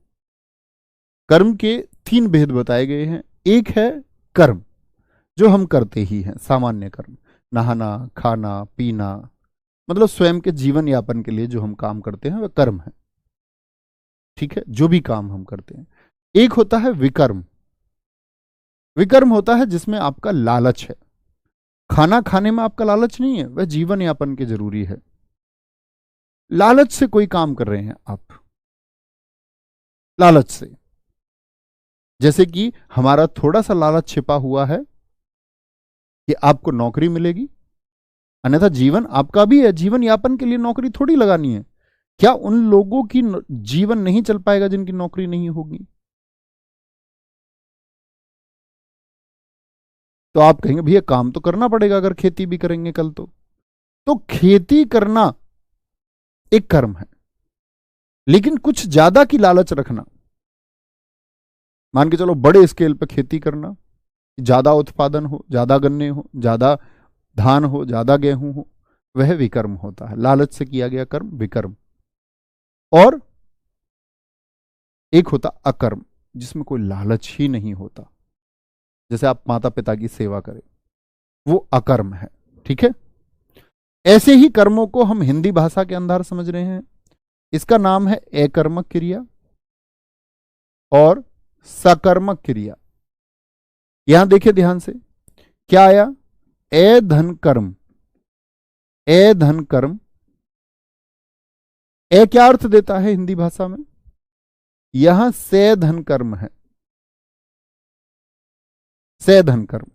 कर्म के 3 भेद बताए गए हैं। एक है कर्म जो हम करते ही हैं, सामान्य कर्म, नहाना, खाना, पीना, मतलब स्वयं के जीवन यापन के लिए जो हम काम करते हैं वह कर्म है। ठीक है, जो भी काम हम करते हैं। एक होता है विकर्म। विकर्म होता है जिसमें आपका लालच है। खाना खाने में आपका लालच नहीं है, वह जीवन यापन के जरूरी है। लालच से कोई काम कर रहे हैं आप, लालच से, जैसे कि हमारा थोड़ा सा लालच छिपा हुआ है कि आपको नौकरी मिलेगी, अन्यथा जीवन आपका भी है, जीवन यापन के लिए नौकरी थोड़ी लगानी है। क्या उन लोगों की जीवन नहीं चल पाएगा जिनकी नौकरी नहीं होगी? तो आप कहेंगे भैया काम तो करना पड़ेगा अगर खेती भी करेंगे कल तो खेती करना एक कर्म है, लेकिन कुछ ज्यादा की लालच रखना, मान के चलो बड़े स्केल पर खेती करना, ज्यादा उत्पादन हो, ज्यादा गन्ने हो, ज्यादा धान हो, ज्यादा गेहूं हो, वह विकर्म होता है। लालच से किया गया कर्म विकर्म। और एक होता अकर्म जिसमें कोई लालच ही नहीं होता, जैसे आप माता पिता की सेवा करें, वो अकर्म है। ठीक है, ऐसे ही कर्मों को हम हिंदी भाषा के अंदर समझ रहे हैं। इसका नाम है एकर्मक क्रिया और सकर्मक क्रिया। यहां देखिए ध्यान से, क्या आया? ए धन कर्म। ए धन कर्म, ए क्या अर्थ देता है हिंदी भाषा में? यहां से धन कर्म है, से धन कर्म।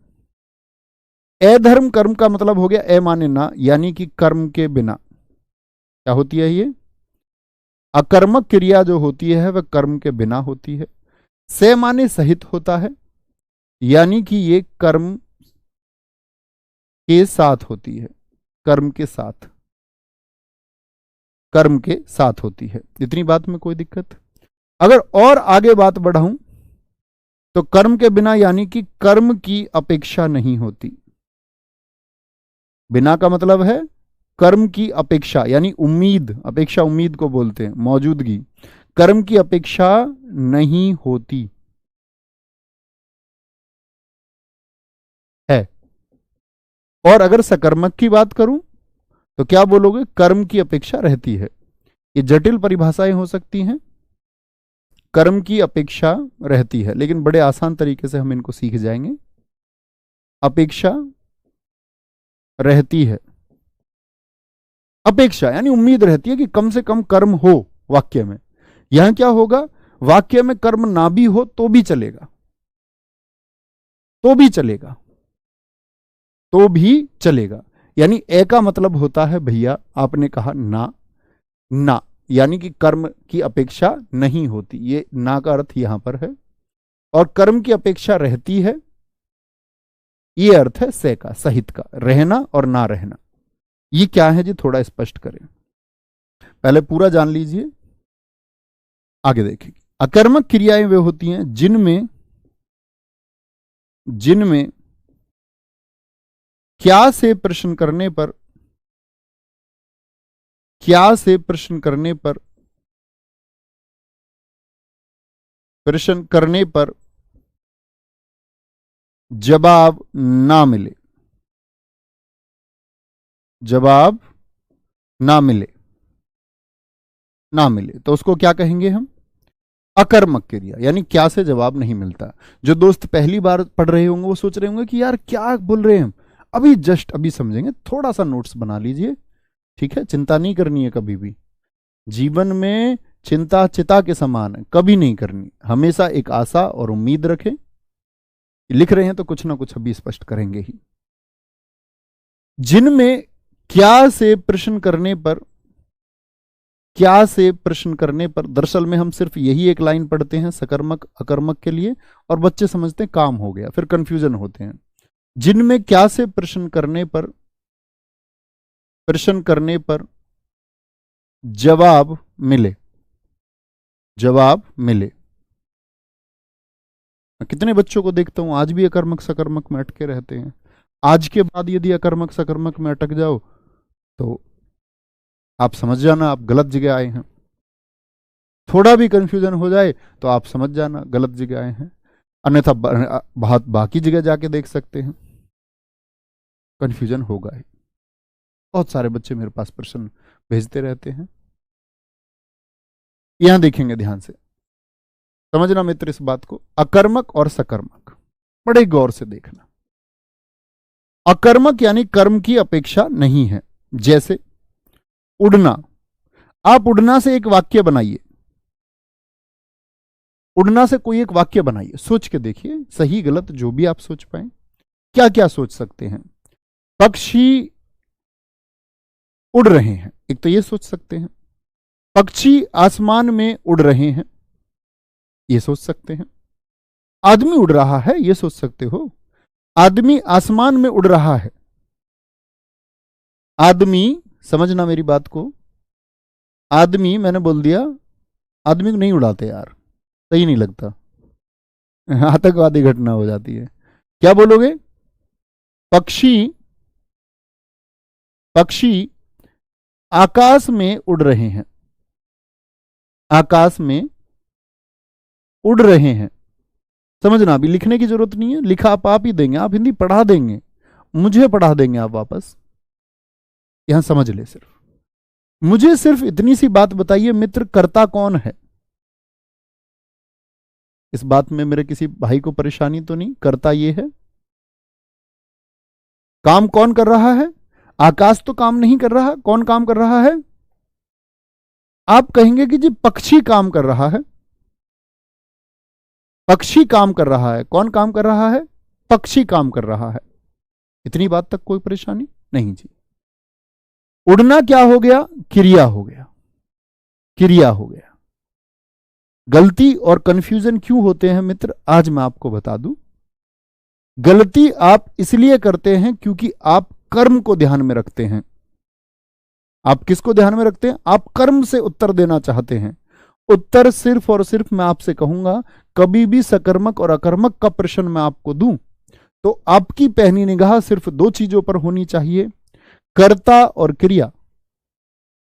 अधर्म कर्म का मतलब हो गया ए माने ना, यानी कि कर्म के बिना। क्या होती है ये? अकर्मक क्रिया जो होती है वह कर्म के बिना होती है। से माने सहित होता है, यानी कि ये कर्म के साथ होती है, कर्म के साथ, कर्म के साथ होती है। इतनी बात में कोई दिक्कत? अगर और आगे बात बढ़ाऊं तो कर्म के बिना यानी कि कर्म की अपेक्षा नहीं होती। बिना का मतलब है कर्म की अपेक्षा, यानी उम्मीद, अपेक्षा उम्मीद को बोलते हैं, मौजूदगी, कर्म की अपेक्षा नहीं होती है। और अगर सकर्मक की बात करूं तो क्या बोलोगे? कर्म की अपेक्षा रहती है। ये जटिल परिभाषाएं हो सकती हैं। कर्म की अपेक्षा रहती है, लेकिन बड़े आसान तरीके से हम इनको सीख जाएंगे। अपेक्षा रहती है, अपेक्षा यानी उम्मीद रहती है कि कम से कम कर्म हो वाक्य में। यहां क्या होगा? वाक्य में कर्म ना भी हो तो भी चलेगा, तो भी चलेगा, तो भी चलेगा। यानी ए का मतलब होता है भैया, आपने कहा ना, ना यानी कि कर्म की अपेक्षा नहीं होती, ये ना का अर्थ यहां पर है। और कर्म की अपेक्षा रहती है, ये अर्थ है से का, सहित का, रहना और ना रहना। ये क्या है जी, थोड़ा स्पष्ट करें, पहले पूरा जान लीजिए, आगे देखेंगे। अकर्मक क्रियाएं वे होती हैं जिनमें जिनमें क्या से प्रश्न करने पर, क्या से प्रश्न करने पर, प्रश्न करने पर जवाब ना मिले, जवाब ना मिले, ना मिले तो उसको क्या कहेंगे हम? अकर्मक क्रिया। यानी क्या से जवाब नहीं मिलता। जो दोस्त पहली बार पढ़ रहे होंगे वो सोच रहे होंगे कि यार क्या बोल रहे हैं हम, अभी जस्ट अभी समझेंगे, थोड़ा सा नोट्स बना लीजिए। ठीक है, चिंता नहीं करनी है कभी भी, जीवन में चिंता चिता के समान है, कभी नहीं करनी। हमेशा एक आशा और उम्मीद रखें, लिख रहे हैं तो कुछ ना कुछ अभी स्पष्ट करेंगे ही। जिनमें क्या से प्रश्न करने पर, क्या से प्रश्न करने पर, दरअसल में हम सिर्फ यही एक लाइन पढ़ते हैं सकर्मक अकर्मक के लिए, और बच्चे समझते हैं काम हो गया, फिर कंफ्यूजन होते हैं। जिनमें क्या से प्रश्न करने पर, प्रश्न करने पर जवाब मिले, जवाब मिले, मैं कितने बच्चों को देखता हूं आज भी अकर्मक सकर्मक में अटके रहते हैं। आज के बाद यदि अकर्मक सकर्मक में अटक जाओ तो आप समझ जाना आप गलत जगह आए हैं। थोड़ा भी कंफ्यूजन हो जाए तो आप समझ जाना गलत जगह आए हैं, अन्यथा बहुत बाकी जगह जाके देख सकते हैं, कंफ्यूजन होगा ही। बहुत सारे बच्चे मेरे पास प्रश्न भेजते रहते हैं। यहां देखेंगे ध्यान से, समझना मित्र इस बात को, अकर्मक और सकर्मक बड़े गौर से देखना। अकर्मक यानी कर्म की अपेक्षा नहीं है। जैसे उड़ना, आप उड़ना से एक वाक्य बनाइए, उड़ना से कोई एक वाक्य बनाइए, सोच के देखिए, सही गलत जो भी आप सोच पाए। क्या क्या सोच सकते हैं? पक्षी उड़ रहे हैं, एक तो ये सोच सकते हैं। पक्षी आसमान में उड़ रहे हैं, ये सोच सकते हैं। आदमी उड़ रहा है, ये सोच सकते हो। आदमी आसमान में उड़ रहा है। आदमी, समझना मेरी बात को, आदमी मैंने बोल दिया, आदमी को नहीं उड़ाते यार, सही नहीं लगता, आतंकवादी घटना हो जाती है। क्या बोलोगे? पक्षी, पक्षी आकाश में उड़ रहे हैं, आकाश में उड़ रहे हैं। समझना, अभी लिखने की जरूरत नहीं है, लिखा आप ही देंगे, आप हिंदी पढ़ा देंगे, मुझे पढ़ा देंगे आप वापस। यहां समझ ले, सिर्फ मुझे सिर्फ इतनी सी बात बताइए मित्र, कर्ता कौन है? इस बात में मेरे किसी भाई को परेशानी तो नहीं? कर्ता ये है। काम कौन कर रहा है? आकाश तो काम नहीं कर रहा, कौन काम कर रहा है? आप कहेंगे कि जी पक्षी काम कर रहा है। पक्षी काम कर रहा है, कौन काम कर रहा है? पक्षी काम कर रहा है। इतनी बात तक कोई परेशानी नहीं जी। उड़ना क्या हो गया? क्रिया हो गया, क्रिया हो गया। गलती और कंफ्यूजन क्यों होते हैं मित्र, आज मैं आपको बता दूं। गलती आप इसलिए करते हैं क्योंकि आप कर्म को ध्यान में रखते हैं। आप किसको ध्यान में रखते हैं? आप कर्म से उत्तर देना चाहते हैं। उत्तर सिर्फ और सिर्फ मैं आपसे कहूंगा, कभी भी सकर्मक और अकर्मक का प्रश्न मैं आपको दूं तो आपकी पहली निगाह सिर्फ दो चीजों पर होनी चाहिए, कर्ता और क्रिया।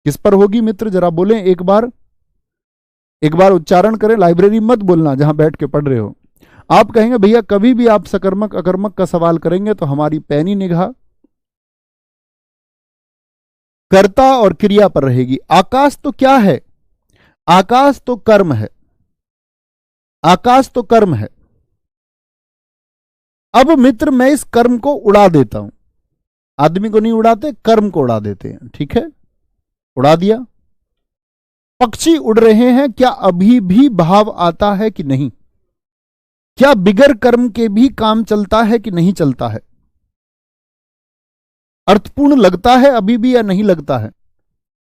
किस पर होगी मित्र, जरा बोलें एक बार, एक बार उच्चारण करें, लाइब्रेरी मत बोलना जहां बैठ के पढ़ रहे हो। आप कहेंगे भैया कभी भी आप सकर्मक अकर्मक का सवाल करेंगे तो हमारी पैनी निगाह कर्ता और क्रिया पर रहेगी। आकाश तो क्या है? आकाश तो कर्म है, आकाश तो कर्म है। अब मित्र मैं इस कर्म को उड़ा देता हूं, आदमी को नहीं उड़ाते, कर्म को उड़ा देते हैं, ठीक है, उड़ा दिया। पक्षी उड़ रहे हैं, क्या अभी भी भाव आता है कि नहीं? क्या बिगर कर्म के भी काम चलता है कि नहीं चलता है? अर्थपूर्ण लगता है अभी भी या नहीं लगता है?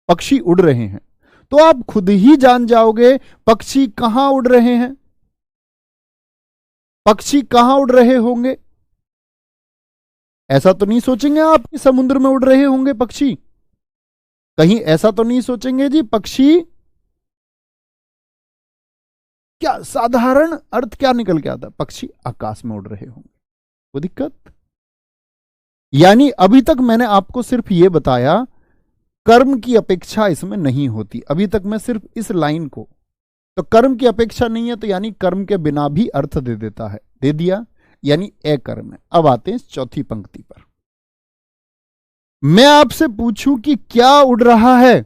पक्षी उड़ रहे हैं तो आप खुद ही जान जाओगे पक्षी कहां उड़ रहे हैं, पक्षी कहां उड़ रहे होंगे। ऐसा तो नहीं सोचेंगे आप कि समुद्र में उड़ रहे होंगे पक्षी, कहीं ऐसा तो नहीं सोचेंगे जी पक्षी, क्या साधारण अर्थ क्या निकल के आता, पक्षी आकाश में उड़ रहे होंगे, कोई दिक्कत? यानी अभी तक मैंने आपको सिर्फ यह बताया, कर्म की अपेक्षा इसमें नहीं होती। अभी तक मैं सिर्फ इस लाइन को, तो कर्म की अपेक्षा नहीं है तो यानी कर्म के बिना भी अर्थ दे देता है, दे दिया, यानी अकर्म है। अब आते हैं चौथी पंक्ति पर। मैं आपसे पूछूं कि क्या उड़ रहा है?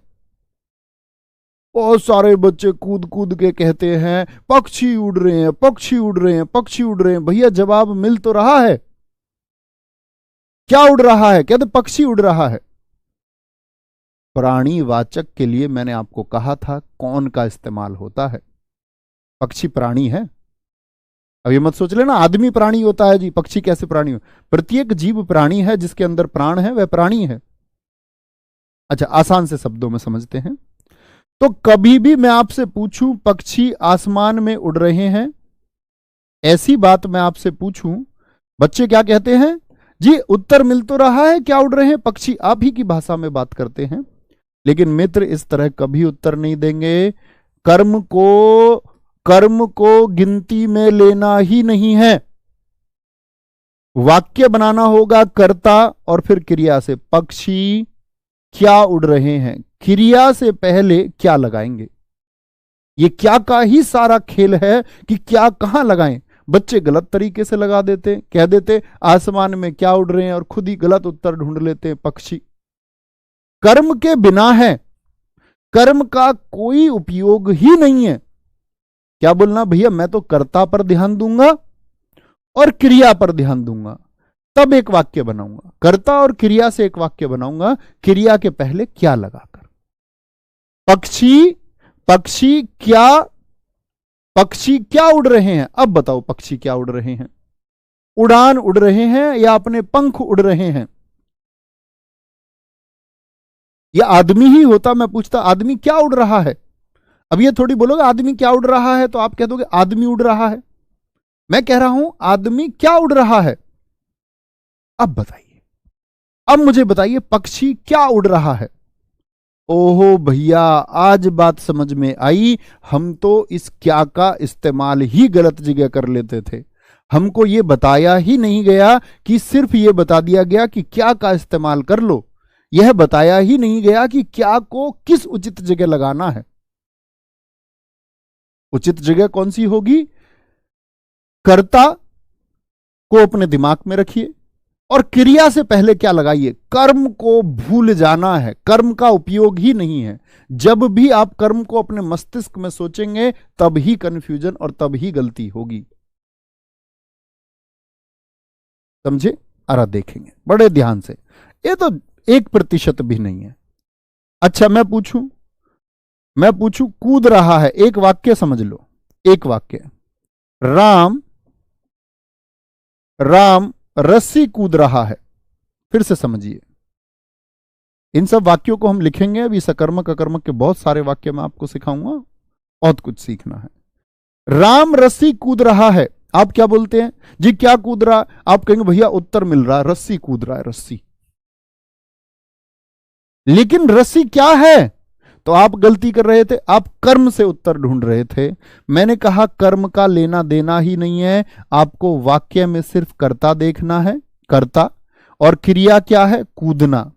बहुत सारे बच्चे कूद कूद के कहते हैं पक्षी उड़ रहे हैं, पक्षी उड़ रहे हैं, पक्षी उड़ रहे हैं। भैया जवाब मिल तो रहा है, क्या उड़ रहा है? कहते पक्षी उड़ रहा है। प्राणीवाचक के लिए मैंने आपको कहा था कौन का इस्तेमाल होता है, पक्षी प्राणी है। अब ये मत सोच लेना आदमी प्राणी होता है जी, पक्षी कैसे प्राणी हो? प्रत्येक जीव प्राणी है, जिसके अंदर प्राण है वह प्राणी है। अच्छा, आसान से शब्दों में समझते हैं तो कभी भी मैं आपसे पूछूं पक्षी आसमान में उड़ रहे हैं, ऐसी बात मैं आपसे पूछूं, बच्चे क्या कहते हैं जी? उत्तर मिल तो रहा है, क्या उड़ रहे हैं पक्षी, आप ही की भाषा में बात करते हैं। लेकिन मित्र इस तरह कभी उत्तर नहीं देंगे। कर्म को कर्म को गिनती में लेना ही नहीं है। वाक्य बनाना होगा कर्ता और फिर क्रिया से। पक्षी क्या उड़ रहे हैं, क्रिया से पहले क्या लगाएंगे। ये क्या का ही सारा खेल है कि क्या कहां लगाएं। बच्चे गलत तरीके से लगा देते, कह देते आसमान में क्या उड़ रहे हैं और खुद ही गलत उत्तर ढूंढ लेते हैं। पक्षी कर्म के बिना है, कर्म का कोई उपयोग ही नहीं है। क्या बोलना भैया, मैं तो कर्ता पर ध्यान दूंगा और क्रिया पर ध्यान दूंगा, तब एक वाक्य बनाऊंगा। कर्ता और क्रिया से एक वाक्य बनाऊंगा, क्रिया के पहले क्या लगाकर। पक्षी पक्षी क्या उड़ रहे हैं। अब बताओ पक्षी क्या उड़ रहे हैं, उड़ान उड़ रहे हैं या अपने पंख उड़ रहे हैं। या आदमी ही होता, मैं पूछता आदमी क्या उड़ रहा है। अब ये थोड़ी बोलोगे आदमी क्या उड़ रहा है तो आप कह दोगे आदमी उड़ रहा है। मैं कह रहा हूं आदमी क्या उड़ रहा है। अब बताइए, अब मुझे बताइए पक्षी क्या उड़ रहा है। ओहो भैया, आज बात समझ में आई। हम तो इस क्या का इस्तेमाल ही गलत जगह कर लेते थे। हमको ये बताया ही नहीं गया कि सिर्फ ये बता दिया गया कि क्या का इस्तेमाल कर लो। यह बताया ही नहीं गया कि क्या को किस उचित जगह लगाना है। उचित जगह कौन सी होगी। कर्ता को अपने दिमाग में रखिए और क्रिया से पहले क्या लगाइए। कर्म को भूल जाना है, कर्म का उपयोग ही नहीं है। जब भी आप कर्म को अपने मस्तिष्क में सोचेंगे तब ही कंफ्यूजन और तब ही गलती होगी। समझे। अरा देखेंगे बड़े ध्यान से, ये तो 1% भी नहीं है। अच्छा मैं पूछूं कूद रहा है। एक वाक्य समझ लो, एक वाक्य। राम रस्सी कूद रहा है। फिर से समझिए, इन सब वाक्यों को हम लिखेंगे। अभी सकर्मक अकर्मक के बहुत सारे वाक्य मैं आपको सिखाऊंगा, बहुत कुछ सीखना है। राम रस्सी कूद रहा है, आप क्या बोलते हैं जी, क्या कूद रहा। आप कहेंगे भैया उत्तर मिल रहा है, रस्सी कूद रहा है, रस्सी। लेकिन रस्सी क्या है, तो आप गलती कर रहे थे, आप कर्म से उत्तर ढूंढ रहे थे। मैंने कहा कर्म का लेना देना ही नहीं है, आपको वाक्य में सिर्फ कर्ता देखना है, कर्ता, और क्रिया क्या है, कूदना।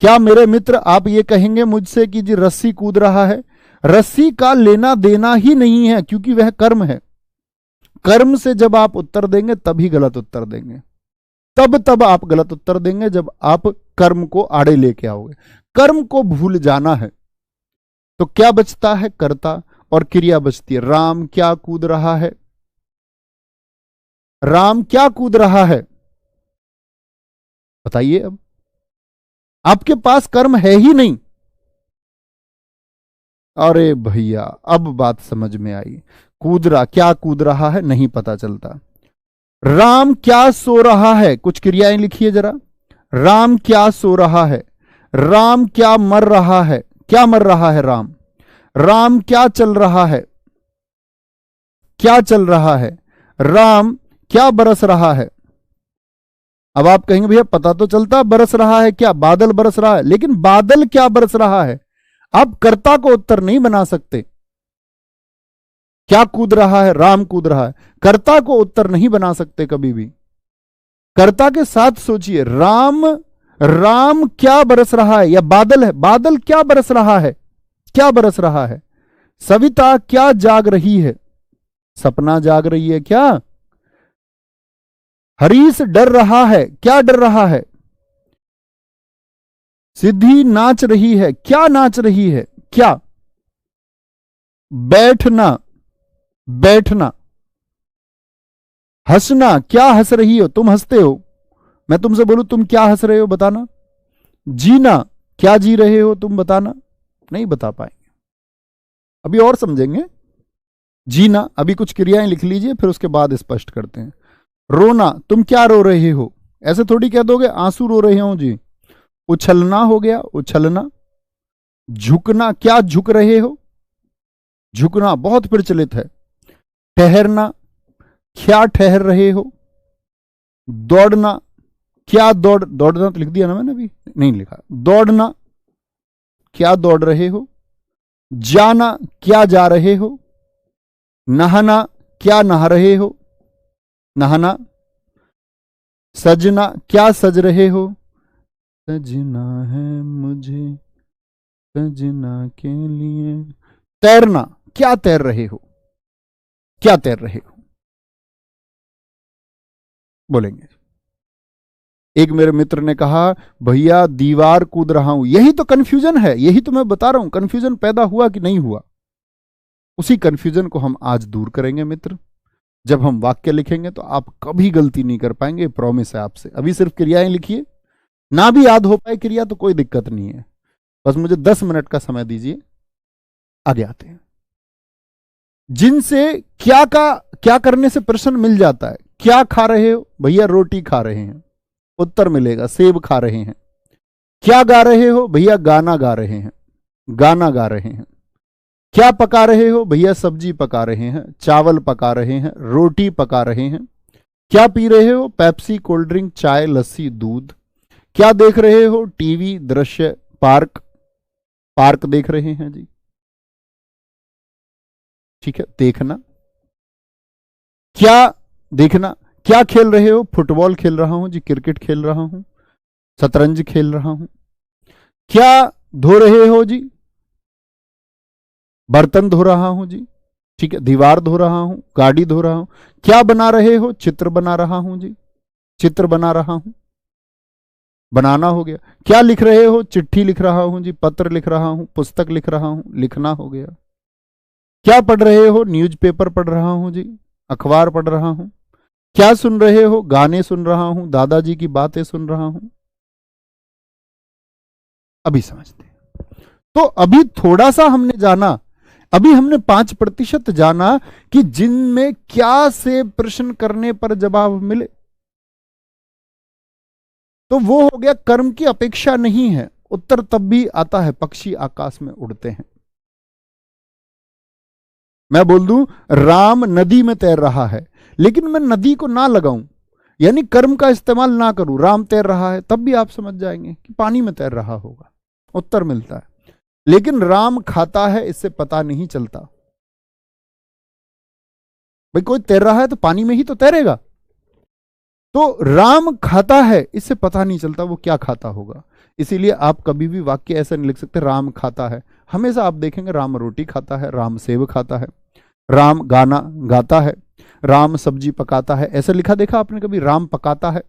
क्या मेरे मित्र आप ये कहेंगे मुझसे कि जी रस्सी कूद रहा है। रस्सी का लेना देना ही नहीं है, क्योंकि वह कर्म है। कर्म से जब आप उत्तर देंगे तभी गलत उत्तर देंगे, तब आप गलत उत्तर देंगे जब आप कर्म को आड़े लेके आओगे। कर्म को भूल जाना है तो क्या बचता है, कर्ता, और क्रिया बचती है। राम क्या कूद रहा है, राम क्या कूद रहा है, बताइए। अब आपके पास कर्म है ही नहीं। अरे भैया अब बात समझ में आई। कूद रहा, क्या कूद रहा है नहीं पता चलता। राम क्या सो रहा है, कुछ क्रियाएं लिखिए जरा। राम क्या सो रहा है, राम क्या मर रहा है, क्या मर रहा है राम। राम क्या चल रहा है, क्या चल रहा है। राम क्या बरस रहा है। अब आप कहेंगे भैया पता तो चलता बरस रहा है, क्या बादल बरस रहा है, लेकिन बादल क्या बरस रहा है। आप कर्ता को उत्तर नहीं बना सकते। क्या कूद रहा है, राम कूद रहा है, कर्ता को उत्तर नहीं बना सकते कभी भी। कर्ता के साथ सोचिए, राम क्या बरस रहा है, या बादल है, बादल क्या बरस रहा है, क्या बरस रहा है। सविता क्या जाग रही है, सपना जाग रही है क्या। हरीश डर रहा है, क्या डर रहा है। सिद्धि नाच रही है, क्या नाच रही है, क्या। बैठना, बैठना। हंसना, क्या हंस रही हो, तुम हंसते हो। मैं तुमसे बोलूं तुम क्या हंस रहे हो, बताना। जीना, क्या जी रहे हो तुम, बताना। नहीं बता पाएंगे, अभी और समझेंगे। जीना, अभी कुछ क्रियाएं लिख लीजिए फिर उसके बाद स्पष्ट करते हैं। रोना, तुम क्या रो रहे हो, ऐसे थोड़ी कह दोगे आंसू रो रहे हो जी। उछलना हो गया, उछलना। झुकना, क्या झुक रहे हो, झुकना बहुत प्रचलित है। ठहरना, क्या ठहर रहे हो। दौड़ना, क्या दौड़ना तो लिख दिया ना मैंने, अभी नहीं लिखा। दौड़ना, क्या दौड़ रहे हो। जाना, क्या जा रहे हो। नहाना, क्या नहा रहे हो? नहाना। सजना, क्या सज रहे हो? सजना है मुझे सजना के लिए। तैरना, क्या तैर रहे हो? क्या तैर रहे हो? बोलेंगे। एक मेरे मित्र ने कहा, भैया दीवार कूद रहा हूं। यही तो कंफ्यूजन है, यही तो मैं बता रहा हूं, कंफ्यूजन पैदा हुआ कि नहीं हुआ। उसी कंफ्यूजन को हम आज दूर करेंगे मित्र। जब हम वाक्य लिखेंगे तो आप कभी गलती नहीं कर पाएंगे, प्रॉमिस है आपसे। अभी सिर्फ क्रियाएं लिखिए, ना भी याद हो पाए क्रिया तो कोई दिक्कत नहीं है, बस मुझे 10 मिनट का समय दीजिए। आगे आते हैं। जिनसे क्या करने से प्रश्न मिल जाता है। क्या खा रहे हो? भैया रोटी खा रहे हैं, उत्तर मिलेगा सेब खा रहे हैं। क्या गा रहे हो? भैया गाना गा रहे हैं, गाना गा रहे हैं। क्या पका रहे हो? भैया सब्जी पका रहे हैं, चावल पका रहे हैं, रोटी पका रहे हैं। क्या पी रहे हो? पेप्सी, कोल्ड ड्रिंक, चाय, लस्सी, दूध। क्या देख रहे हो? टीवी, दृश्य, पार्क। पार्क देख रहे हैं जी, ठीक है, देखना। क्या देखना। क्या खेल रहे हो? फुटबॉल खेल रहा हूं जी, क्रिकेट खेल रहा हूं, शतरंज खेल रहा हूं। क्या धो रहे हो जी? बर्तन धो रहा हूं जी, ठीक है, दीवार धो रहा हूं, गाड़ी धो रहा हूं। क्या बना रहे हो? चित्र बना रहा हूं जी, चित्र बना रहा हूं, बनाना हो गया। क्या लिख रहे हो? चिट्ठी लिख रहा हूं जी, पत्र लिख रहा हूं, पुस्तक लिख रहा हूं, लिखना हो गया। क्या पढ़ रहे हो? न्यूज़पेपर पढ़ रहा हूं जी, अखबार पढ़ रहा हूं। क्या सुन रहे हो? गाने सुन रहा हूं, दादाजी की बातें सुन रहा हूं। अभी समझते हैं। तो अभी थोड़ा सा हमने जाना, अभी हमने 5% जाना कि जिनमें क्या से प्रश्न करने पर जवाब मिले। तो वो हो गया कर्म की अपेक्षा नहीं है। उत्तर तब भी आता है, पक्षी आकाश में उड़ते हैं। मैं बोल दूं राम नदी में तैर रहा है, लेकिन मैं नदी को ना लगाऊं, यानी कर्म का इस्तेमाल ना करूं, राम तैर रहा है, तब भी आप समझ जाएंगे कि पानी में तैर रहा होगा, उत्तर मिलता है। लेकिन राम खाता है, इससे पता नहीं चलता। भाई कोई तैर रहा है तो पानी में ही तो तैरेगा। तो राम खाता है, इससे पता नहीं चलता वो क्या खाता होगा। इसीलिए आप कभी भी वाक्य ऐसा नहीं लिख सकते राम खाता है। हमेशा आप देखेंगे राम रोटी खाता है, राम सेब खाता है, राम गाना गाता है, राम सब्जी पकाता है। ऐसा लिखा देखा आपने कभी? राम पकाता है,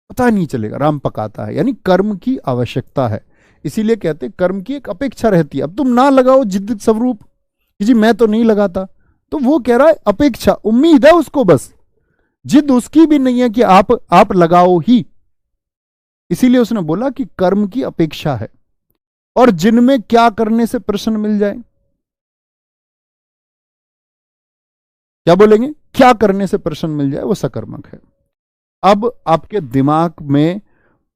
पता नहीं चलेगा। राम पकाता है यानी कर्म की आवश्यकता है। इसीलिए कहते हैं कर्म की एक अपेक्षा रहती है। अब तुम ना लगाओ जिद स्वरूप कि जी मैं तो नहीं लगाता, तो वो कह रहा है अपेक्षा, उम्मीद है उसको, बस जिद उसकी भी नहीं है कि आप लगाओ ही। इसीलिए उसने बोला कि कर्म की अपेक्षा है। और जिनमें क्या करने से प्रश्न मिल जाए, क्या बोलेंगे? क्या करने से प्रश्न मिल जाए वो सकर्मक है। अब आपके दिमाग में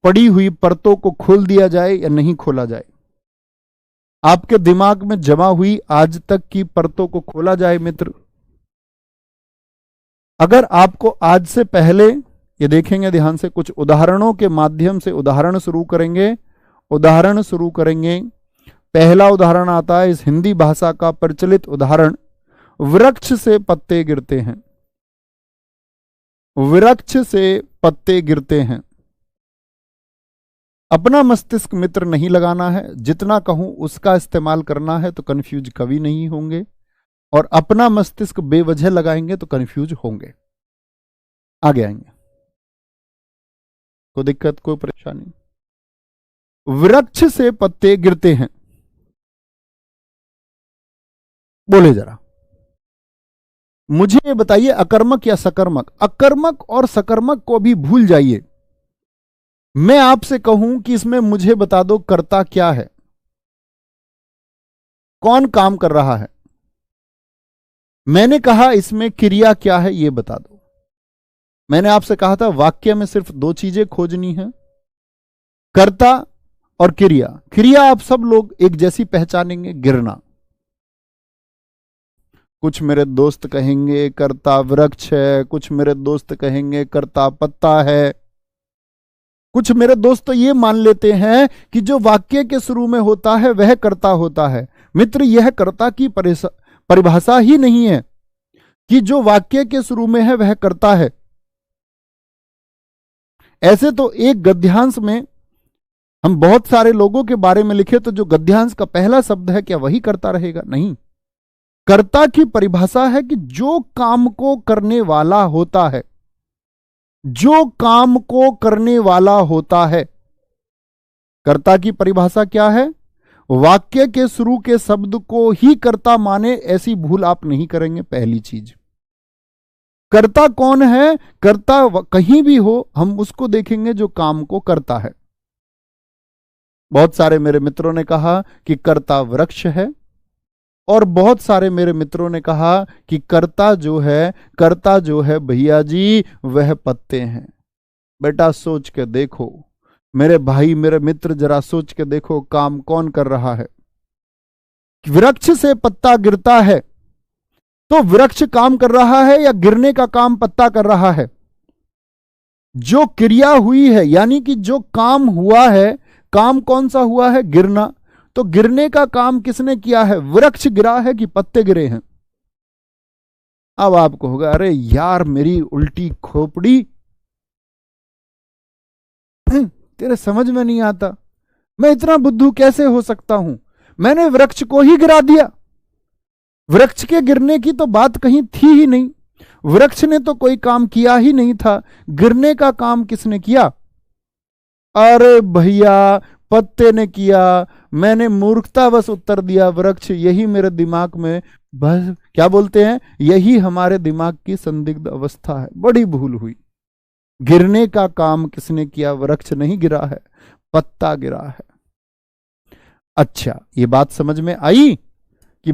पड़ी हुई परतों को खोल दिया जाए या नहीं खोला जाए, आपके दिमाग में जमा हुई आज तक की परतों को खोला जाए मित्र। अगर आपको आज से पहले, ये देखेंगे ध्यान से, कुछ उदाहरणों के माध्यम से उदाहरण शुरू करेंगे, उदाहरण शुरू करेंगे। पहला उदाहरण आता है इस हिंदी भाषा का प्रचलित उदाहरण, वृक्ष से पत्ते गिरते हैं। वृक्ष से पत्ते गिरते हैं। अपना मस्तिष्क मित्र नहीं लगाना है, जितना कहूं उसका इस्तेमाल करना है तो कंफ्यूज कभी नहीं होंगे, और अपना मस्तिष्क बेवजह लगाएंगे तो कंफ्यूज होंगे। आगे आएंगे, कोई दिक्कत कोई परेशानी? वृक्ष से पत्ते गिरते हैं, बोले जरा मुझे ये बताइए, अकर्मक या सकर्मक? अकर्मक और सकर्मक को भी भूल जाइए। मैं आपसे कहूं कि इसमें मुझे बता दो कर्ता क्या है, कौन काम कर रहा है। मैंने कहा इसमें क्रिया क्या है ये बता दो। मैंने आपसे कहा था वाक्य में सिर्फ 2 चीजें खोजनी है, कर्ता और क्रिया। क्रिया आप सब लोग एक जैसी पहचानेंगे, गिरना। कुछ मेरे दोस्त कहेंगे कर्ता वृक्ष है, कुछ मेरे दोस्त कहेंगे कर्ता पत्ता है, कुछ मेरे दोस्त तो ये मान लेते हैं कि जो वाक्य के शुरू में होता है वह कर्ता होता है। मित्र, यह कर्ता की परिभाषा ही नहीं है कि जो वाक्य के शुरू में है वह कर्ता है। ऐसे तो एक गद्यांश में हम बहुत सारे लोगों के बारे में लिखे तो जो गद्यांश का पहला शब्द है क्या वही कर्ता रहेगा? नहीं। कर्ता की परिभाषा है कि जो काम को करने वाला होता है, जो काम को करने वाला होता है। कर्ता की परिभाषा क्या है? वाक्य के शुरू के शब्द को ही कर्ता माने, ऐसी भूल आप नहीं करेंगे। पहली चीज, कर्ता कौन है? कर्ता कहीं भी हो हम उसको देखेंगे जो काम को करता है। बहुत सारे मेरे मित्रों ने कहा कि कर्ता वृक्ष है, और बहुत सारे मेरे मित्रों ने कहा कि कर्ता जो है भैया जी वह पत्ते हैं। बेटा सोच के देखो, मेरे भाई मेरे मित्र जरा सोच के देखो, काम कौन कर रहा है? वृक्ष से पत्ता गिरता है तो वृक्ष काम कर रहा है या गिरने का काम पत्ता कर रहा है? जो क्रिया हुई है यानी कि जो काम हुआ है, काम कौन सा हुआ है? गिरना। तो गिरने का काम किसने किया है? वृक्ष गिरा है कि पत्ते गिरे हैं? अब आपको होगा अरे यार मेरी उल्टी खोपड़ी, तेरे समझ में नहीं आता, मैं इतना बुद्धू कैसे हो सकता हूं? मैंने वृक्ष को ही गिरा दिया। वृक्ष के गिरने की तो बात कहीं थी ही नहीं, वृक्ष ने तो कोई काम किया ही नहीं था, गिरने का काम किसने किया? अरे भैया पत्ते ने किया, मैंने मूर्खतावश उत्तर दिया वृक्ष। यही मेरे दिमाग में बस क्या बोलते हैं, यही हमारे दिमाग की संदिग्ध अवस्था है। बड़ी भूल हुई। गिरने का काम किसने किया? वृक्ष नहीं गिरा है, पत्ता गिरा है। अच्छा, ये बात समझ में आई कि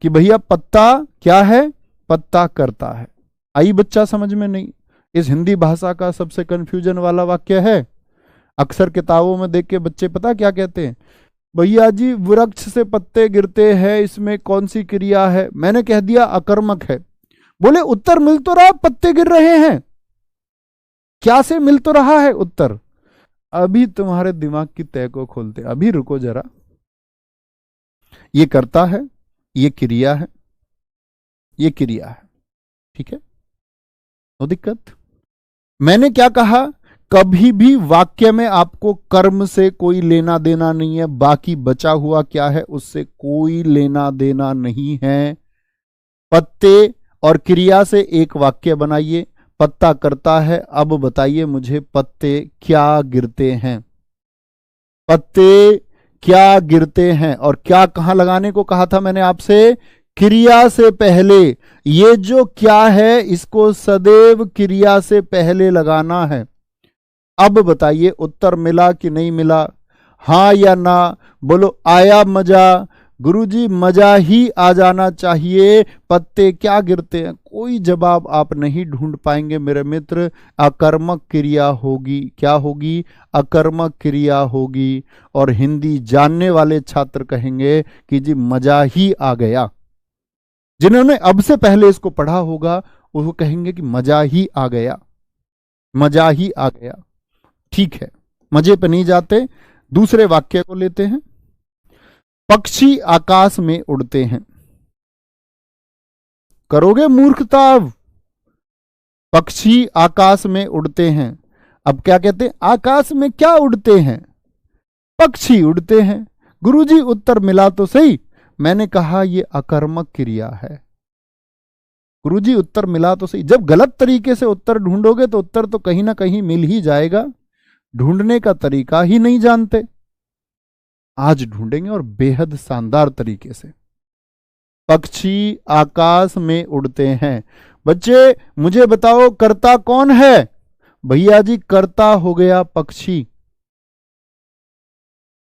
भैया पत्ता क्या है? पत्ता करता है। आई बच्चा समझ में? नहीं। इस हिंदी भाषा का सबसे कंफ्यूजन वाला वाक्य है। अक्सर किताबों में देख के बच्चे पता क्या कहते हैं, भैया जी वृक्ष से पत्ते गिरते हैं, इसमें कौन सी क्रिया है? मैंने कह दिया अकर्मक है। बोले उत्तर मिल तो रहा, पत्ते गिर रहे हैं। क्या से मिल तो रहा है उत्तर? अभी तुम्हारे दिमाग की तय को खोलते, अभी रुको जरा। ये करता है, ये क्रिया है, ये क्रिया है, ठीक है, तो दिक्कत। मैंने क्या कहा, कभी भी वाक्य में आपको कर्म से कोई लेना देना नहीं है, बाकी बचा हुआ क्या है उससे कोई लेना देना नहीं है। पत्ते और क्रिया से एक वाक्य बनाइए। पत्ता करता है, अब बताइए मुझे पत्ते क्या गिरते हैं? पत्ते क्या गिरते हैं? और क्या कहां लगाने को कहा था मैंने आपसे? क्रिया से पहले। ये जो क्या है इसको सदैव क्रिया से पहले लगाना है। अब बताइए उत्तर मिला कि नहीं मिला? हां या ना? बोलो आया मजा? गुरुजी मजा ही आ जाना चाहिए। पत्ते क्या गिरते हैं? कोई जवाब आप नहीं ढूंढ पाएंगे मेरे मित्र। अकर्मक क्रिया होगी। क्या होगी? अकर्मक क्रिया होगी। और हिंदी जानने वाले छात्र कहेंगे कि जी मजा ही आ गया। जिन्होंने अब से पहले इसको पढ़ा होगा वो कहेंगे कि मजा ही आ गया, मजा ही आ गया। ठीक है, मजे पे नहीं जाते, दूसरे वाक्य को लेते हैं। पक्षी आकाश में उड़ते हैं। करोगे मूर्खता अब? पक्षी आकाश में उड़ते हैं। अब क्या कहते हैं? आकाश में क्या उड़ते हैं? पक्षी उड़ते हैं। गुरुजी उत्तर मिला तो सही। मैंने कहा यह अकर्मक क्रिया है। गुरुजी उत्तर मिला तो सही। जब गलत तरीके से उत्तर ढूंढोगे तो उत्तर तो कहीं ना कहीं मिल ही जाएगा। ढूंढने का तरीका ही नहीं जानते, आज ढूंढेंगे और बेहद शानदार तरीके से। पक्षी आकाश में उड़ते हैं। बच्चे मुझे बताओ कर्ता कौन है? भैया जी कर्ता हो गया पक्षी।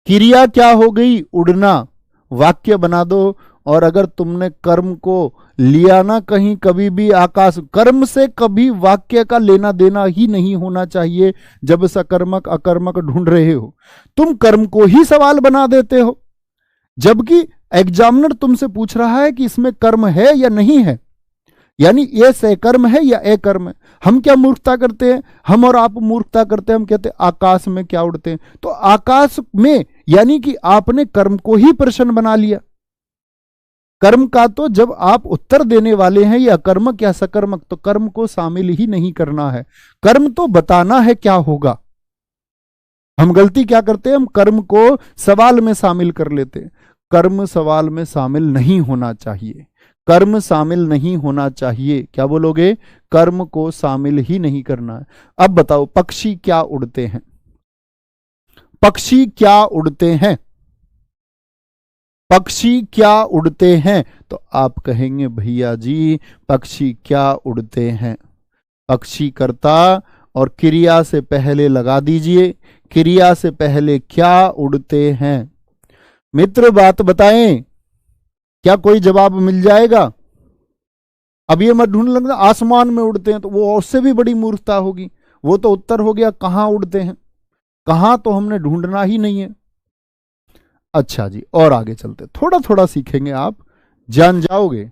क्रिया क्या हो गई? उड़ना। वाक्य बना दो। और अगर तुमने कर्म को लिया ना कहीं, कभी भी आकाश, कर्म से कभी वाक्य का लेना देना ही नहीं होना चाहिए। जब सकर्मक अकर्मक ढूंढ रहे हो तुम कर्म को ही सवाल बना देते हो, जबकि एग्जामिनर तुमसे पूछ रहा है कि इसमें कर्म है या नहीं है, यानी ये सकर्म है या अकर्म है। हम क्या मूर्खता करते हैं, हम और आप मूर्खता करते हैं, हम कहते हैं आकाश में क्या उड़ते हैं। तो आकाश में यानी कि आपने कर्म को ही प्रश्न बना लिया। कर्म का तो जब आप उत्तर देने वाले हैं, ये अकर्मक या सकर्मक, तो कर्म को शामिल ही नहीं करना है। कर्म तो बताना है क्या होगा। हम गलती क्या करते हैं, हम कर्म को सवाल में शामिल कर लेते हैं। कर्म सवाल में शामिल नहीं होना चाहिए, कर्म शामिल नहीं होना चाहिए। क्या बोलोगे? कर्म को शामिल ही नहीं करना है। अब बताओ, पक्षी क्या उड़ते हैं? पक्षी क्या उड़ते हैं? पक्षी क्या उड़ते हैं? तो आप कहेंगे भैया जी पक्षी क्या उड़ते हैं। पक्षी कर्ता और क्रिया से पहले लगा दीजिए, क्रिया से पहले क्या उड़ते हैं। मित्र बात बताएं, क्या कोई जवाब मिल जाएगा? अब ये मत ढूंढ लगना आसमान में उड़ते हैं, तो वो उससे भी बड़ी मूर्खता होगी। वो तो उत्तर हो गया कहां उड़ते हैं, कहां तो हमने ढूंढना ही नहीं है। अच्छा जी, और आगे चलते, थोड़ा थोड़ा सीखेंगे, आप जान जाओगे।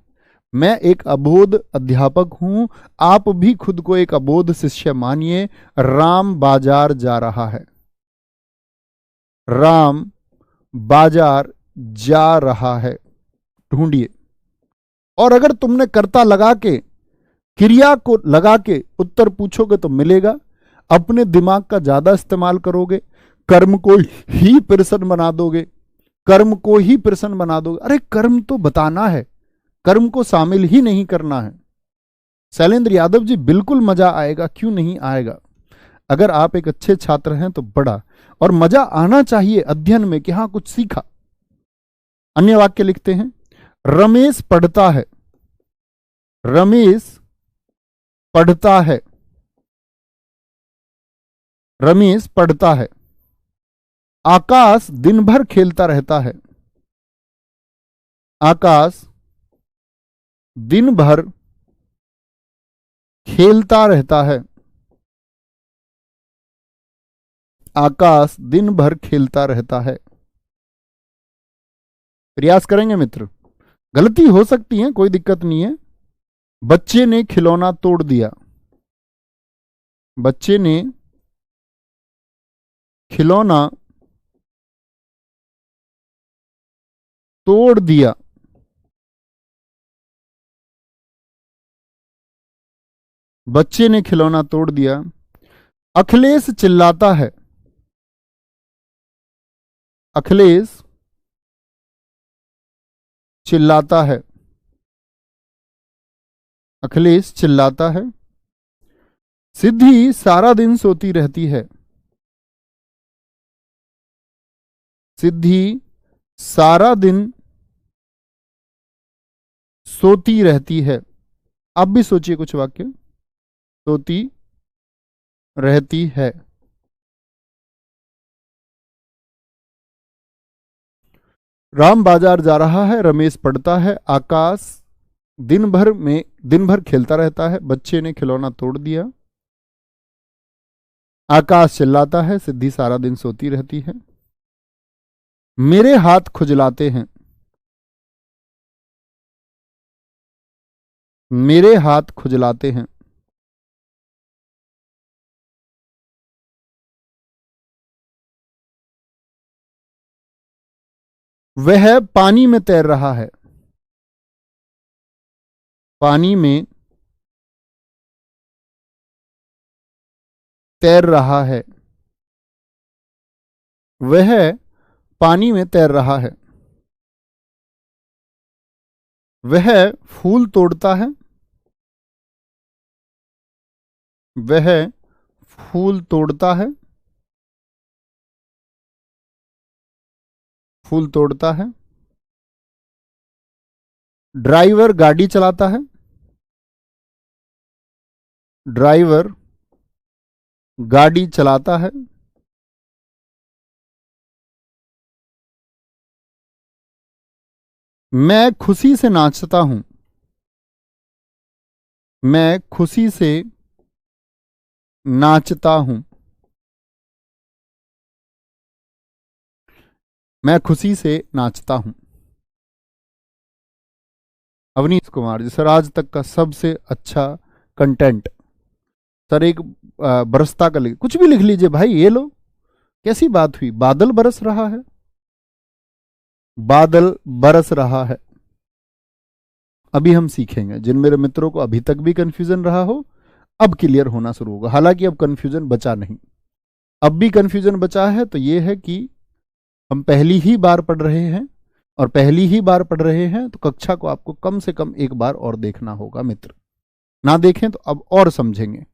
मैं एक अबोध अध्यापक हूं, आप भी खुद को एक अबोध शिष्य मानिए। राम बाजार जा रहा है, राम बाजार जा रहा है, ढूंढिए। और अगर तुमने कर्ता लगा के, क्रिया को लगा के उत्तर पूछोगे तो मिलेगा। अपने दिमाग का ज्यादा इस्तेमाल करोगे, कर्म को ही प्रश्न बना दोगे, कर्म को ही प्रश्न बना दोगे। अरे कर्म तो बताना है, कर्म को शामिल ही नहीं करना है। शैलेंद्र यादव जी बिल्कुल मजा आएगा, क्यों नहीं आएगा। अगर आप एक अच्छे छात्र हैं तो बड़ा और मजा आना चाहिए अध्ययन में कि हां कुछ सीखा। अन्य वाक्य लिखते हैं, रमेश पढ़ता है, रमेश पढ़ता है, रमेश पढ़ता है। आकाश दिन भर खेलता रहता है, आकाश दिन भर खेलता रहता है, आकाश दिन भर खेलता रहता है। प्रयास करेंगे मित्र, गलती हो सकती है, कोई दिक्कत नहीं है। बच्चे ने खिलौना तोड़ दिया, बच्चे ने खिलौना तोड़ दिया, बच्चे ने खिलौना तोड़ दिया। अखिलेश चिल्लाता है, अखिलेश चिल्लाता है, अखिलेश चिल्लाता है। सिद्धि सारा दिन सोती रहती है, सिद्धि सारा दिन सोती रहती है। आप भी सोचिए कुछ वाक्य, सोती रहती है। राम बाजार जा रहा है, रमेश पढ़ता है, आकाश दिन भर खेलता रहता है, बच्चे ने खिलौना तोड़ दिया, आकाश चिल्लाता है, सिद्धि सारा दिन सोती रहती है। मेरे हाथ खुजलाते हैं, मेरे हाथ खुजलाते हैं। वह पानी में तैर रहा है, पानी में तैर रहा है, वह पानी में तैर रहा है। वह फूल तोड़ता है, वह फूल तोड़ता है, फूल तोड़ता है। ड्राइवर गाड़ी चलाता है, ड्राइवर गाड़ी चलाता है। मैं खुशी से नाचता हूं, मैं खुशी से नाचता हूं, मैं खुशी से नाचता हूं। अवनीश कुमार जी, सर आज तक का सबसे अच्छा कंटेंट। सर एक बरसता का लिख, कुछ भी लिख लीजिए भाई। ये लो, कैसी बात हुई, बादल बरस रहा है, बादल बरस रहा है। अभी हम सीखेंगे। जिन मेरे मित्रों को अभी तक भी कंफ्यूजन रहा हो, अब क्लियर होना शुरू होगा। हालांकि अब कंफ्यूजन बचा नहीं, अब भी कंफ्यूजन बचा है, तो ये है कि हम पहली ही बार पढ़ रहे हैं, और पहली ही बार पढ़ रहे हैं तो कक्षा को आपको कम से कम एक बार और देखना होगा मित्र। ना देखें तो अब और समझेंगे।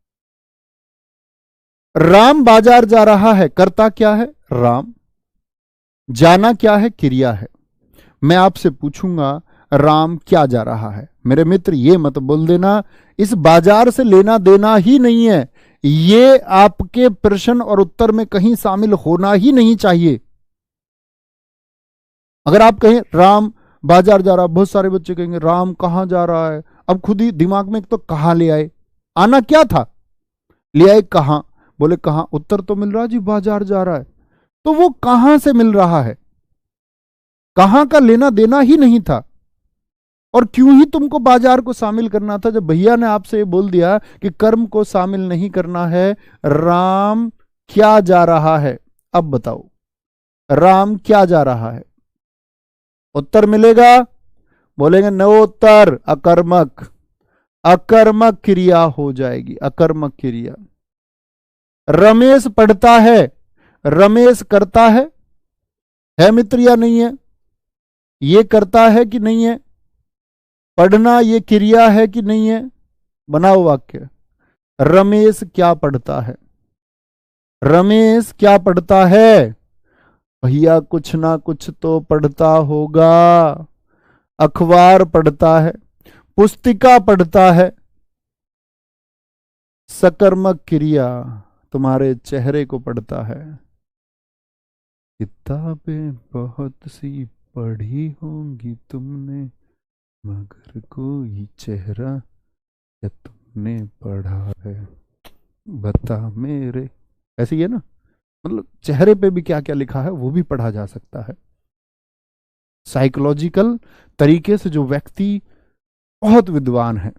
राम बाजार जा रहा है, कर्ता क्या है? राम। जाना क्या है? क्रिया है। मैं आपसे पूछूंगा राम क्या जा रहा है? मेरे मित्र ये मत बोल देना इस बाजार से लेना देना ही नहीं है, ये आपके प्रश्न और उत्तर में कहीं शामिल होना ही नहीं चाहिए। अगर आप कहें राम बाजार जा रहा है, बहुत सारे बच्चे कहेंगे राम कहां जा रहा है। अब खुद ही दिमाग में एक तो कहां ले आए, आना क्या था, ले आए कहां, बोले कहां, उत्तर तो मिल रहा जी बाजार जा रहा है, तो वो कहां से मिल रहा है? कहां का लेना देना ही नहीं था। और क्यों ही तुमको बाजार को शामिल करना था, जब भैया ने आपसे बोल दिया कि कर्म को शामिल नहीं करना है। राम क्या जा रहा है? अब बताओ राम क्या जा रहा है? उत्तर मिलेगा, बोलेंगे नो उत्तर, अकर्मक। अकर्मक क्रिया हो जाएगी, अकर्मक क्रिया। रमेश पढ़ता है, रमेश करता है मित्र या नहीं है? ये करता है कि नहीं है? पढ़ना ये क्रिया है कि नहीं है? बनाओ वाक्य। रमेश क्या पढ़ता है? रमेश क्या पढ़ता है? भैया कुछ ना कुछ तो पढ़ता होगा। अखबार पढ़ता है, पुस्तिका पढ़ता है। सकर्मक क्रिया तुम्हारे चेहरे को पढ़ता है। किताबें बहुत सी पढ़ी होंगी तुमने, मगर कोई चेहरा क्या तुमने पढ़ा है, बता मेरे। ऐसे ही है ना, मतलब चेहरे पे भी क्या क्या लिखा है वो भी पढ़ा जा सकता है। साइकोलॉजिकल तरीके से जो व्यक्ति बहुत विद्वान है,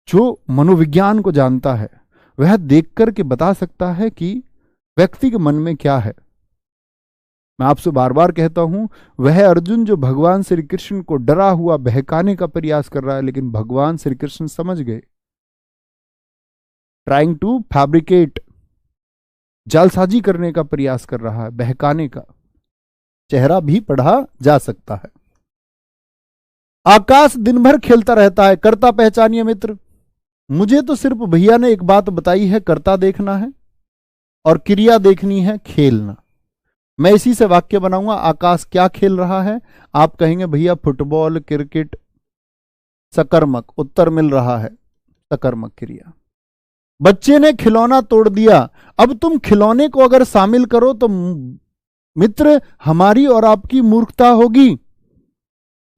जो मनोविज्ञान को जानता है, वह देख करके बता सकता है कि व्यक्ति के मन में क्या है। मैं आपसे बार बार कहता हूं, वह अर्जुन जो भगवान श्री कृष्ण को डरा हुआ बहकाने का प्रयास कर रहा है, लेकिन भगवान श्री कृष्ण समझ गए। ट्राइंग टू फैब्रिकेट, जालसाजी करने का प्रयास कर रहा है, बहकाने का। चेहरा भी पढ़ा जा सकता है। आकाश दिन भर खेलता रहता है, कर्ता पहचानिए मित्र। मुझे तो सिर्फ भैया ने एक बात बताई है, कर्ता देखना है और क्रिया देखनी है, खेलना। मैं इसी से वाक्य बनाऊंगा। आकाश क्या खेल रहा है? आप कहेंगे भैया फुटबॉल क्रिकेट। सकर्मक, उत्तर मिल रहा है सकर्मक क्रिया। बच्चे ने खिलौना तोड़ दिया। अब तुम खिलौने को अगर शामिल करो तो मित्र हमारी और आपकी मूर्खता होगी।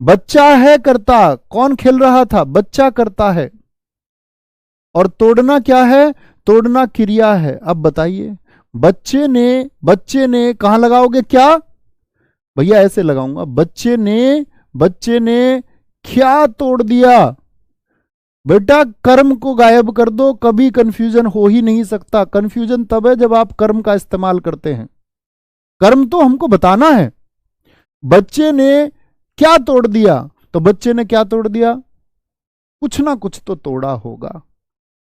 बच्चा है कर्ता, कौन खेल रहा था? बच्चा करता है। और तोड़ना क्या है? तोड़ना क्रिया है। अब बताइए बच्चे ने कहां लगाओगे? क्या भैया ऐसे लगाऊंगा, बच्चे ने क्या तोड़ दिया। बेटा कर्म को गायब कर दो, कभी कंफ्यूजन हो ही नहीं सकता। कंफ्यूजन तब है जब आप कर्म का इस्तेमाल करते हैं। कर्म तो हमको बताना है। बच्चे ने क्या तोड़ दिया, तो बच्चे ने क्या तोड़ दिया? कुछ ना कुछ तो तोड़ा होगा,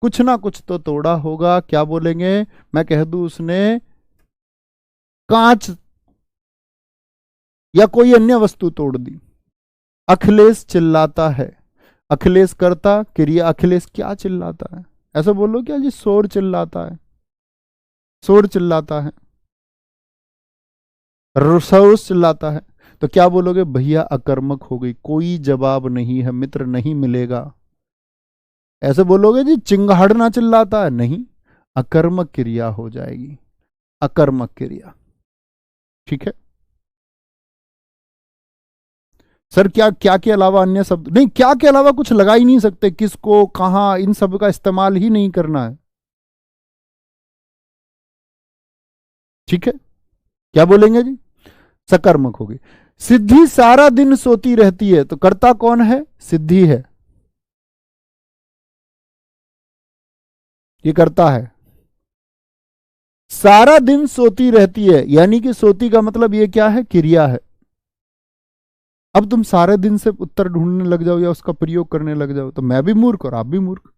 कुछ ना कुछ तो तोड़ा होगा। क्या बोलेंगे? मैं कह दूं उसने कांच या कोई अन्य वस्तु तोड़ दी। अखिलेश चिल्लाता है। अखिलेश करता क्रिया। अखिलेश क्या चिल्लाता है? ऐसा बोलो क्या जी? शोर चिल्लाता है, शोर चिल्लाता है, रोष चिल्लाता है। तो क्या बोलोगे? भैया अकर्मक हो गई, कोई जवाब नहीं है मित्र, नहीं मिलेगा। ऐसे बोलोगे जी चिंगाड़ना चिल्लाता है? नहीं, अकर्मक क्रिया हो जाएगी, अकर्मक क्रिया। ठीक है सर, क्या क्या के अलावा अन्य शब्द नहीं? क्या के अलावा कुछ लगा ही नहीं सकते, किसको कहां, इन सब का इस्तेमाल ही नहीं करना है। ठीक है, क्या बोलेंगे जी? सकर्मक हो गई। सिद्धि सारा दिन सोती रहती है, तो कर्ता कौन है? सिद्धि है, ये करता है। सारा दिन सोती रहती है, यानी कि सोती का मतलब ये क्या है? क्रिया है। अब तुम सारे दिन से उत्तर ढूंढने लग जाओ या उसका प्रयोग करने लग जाओ तो मैं भी मूर्ख और आप भी मूर्ख।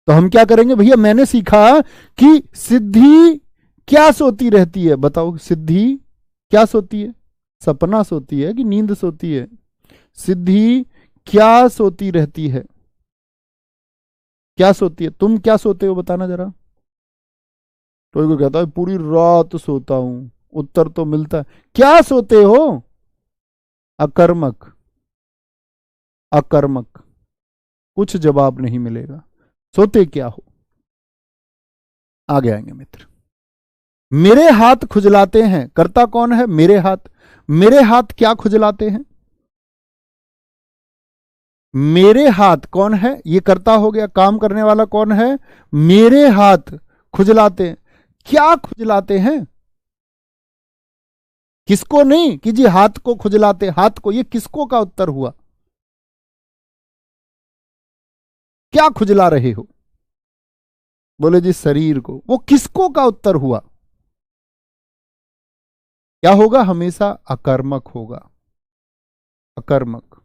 तो हम क्या करेंगे भैया, मैंने सीखा कि सिद्धि क्या सोती रहती है, बताओ सिद्धि क्या सोती है, सपना सोती है कि नींद सोती है? सिद्धि क्या सोती रहती है, क्या सोती है? तुम क्या सोते हो बताना जरा। कोई को कहता है पूरी रात सोता हूं, उत्तर तो मिलता है क्या सोते हो? अकर्मक, अकर्मक, कुछ जवाब नहीं मिलेगा। सोते क्या हो? आगे आएंगे मित्र। मेरे हाथ खुजलाते हैं, कर्ता कौन है? मेरे हाथ। मेरे हाथ क्या खुजलाते हैं? मेरे हाथ कौन है? ये कर्ता हो गया, काम करने वाला कौन है? मेरे हाथ खुजलाते हैं। क्या खुजलाते हैं? किसको नहीं कि जी हाथ को खुजलाते, हाथ को, ये किसको का उत्तर हुआ? क्या खुजला रहे हो? बोले जी शरीर को। वो किसको का उत्तर हुआ? क्या होगा? हमेशा अकर्मक होगा, अकर्मक।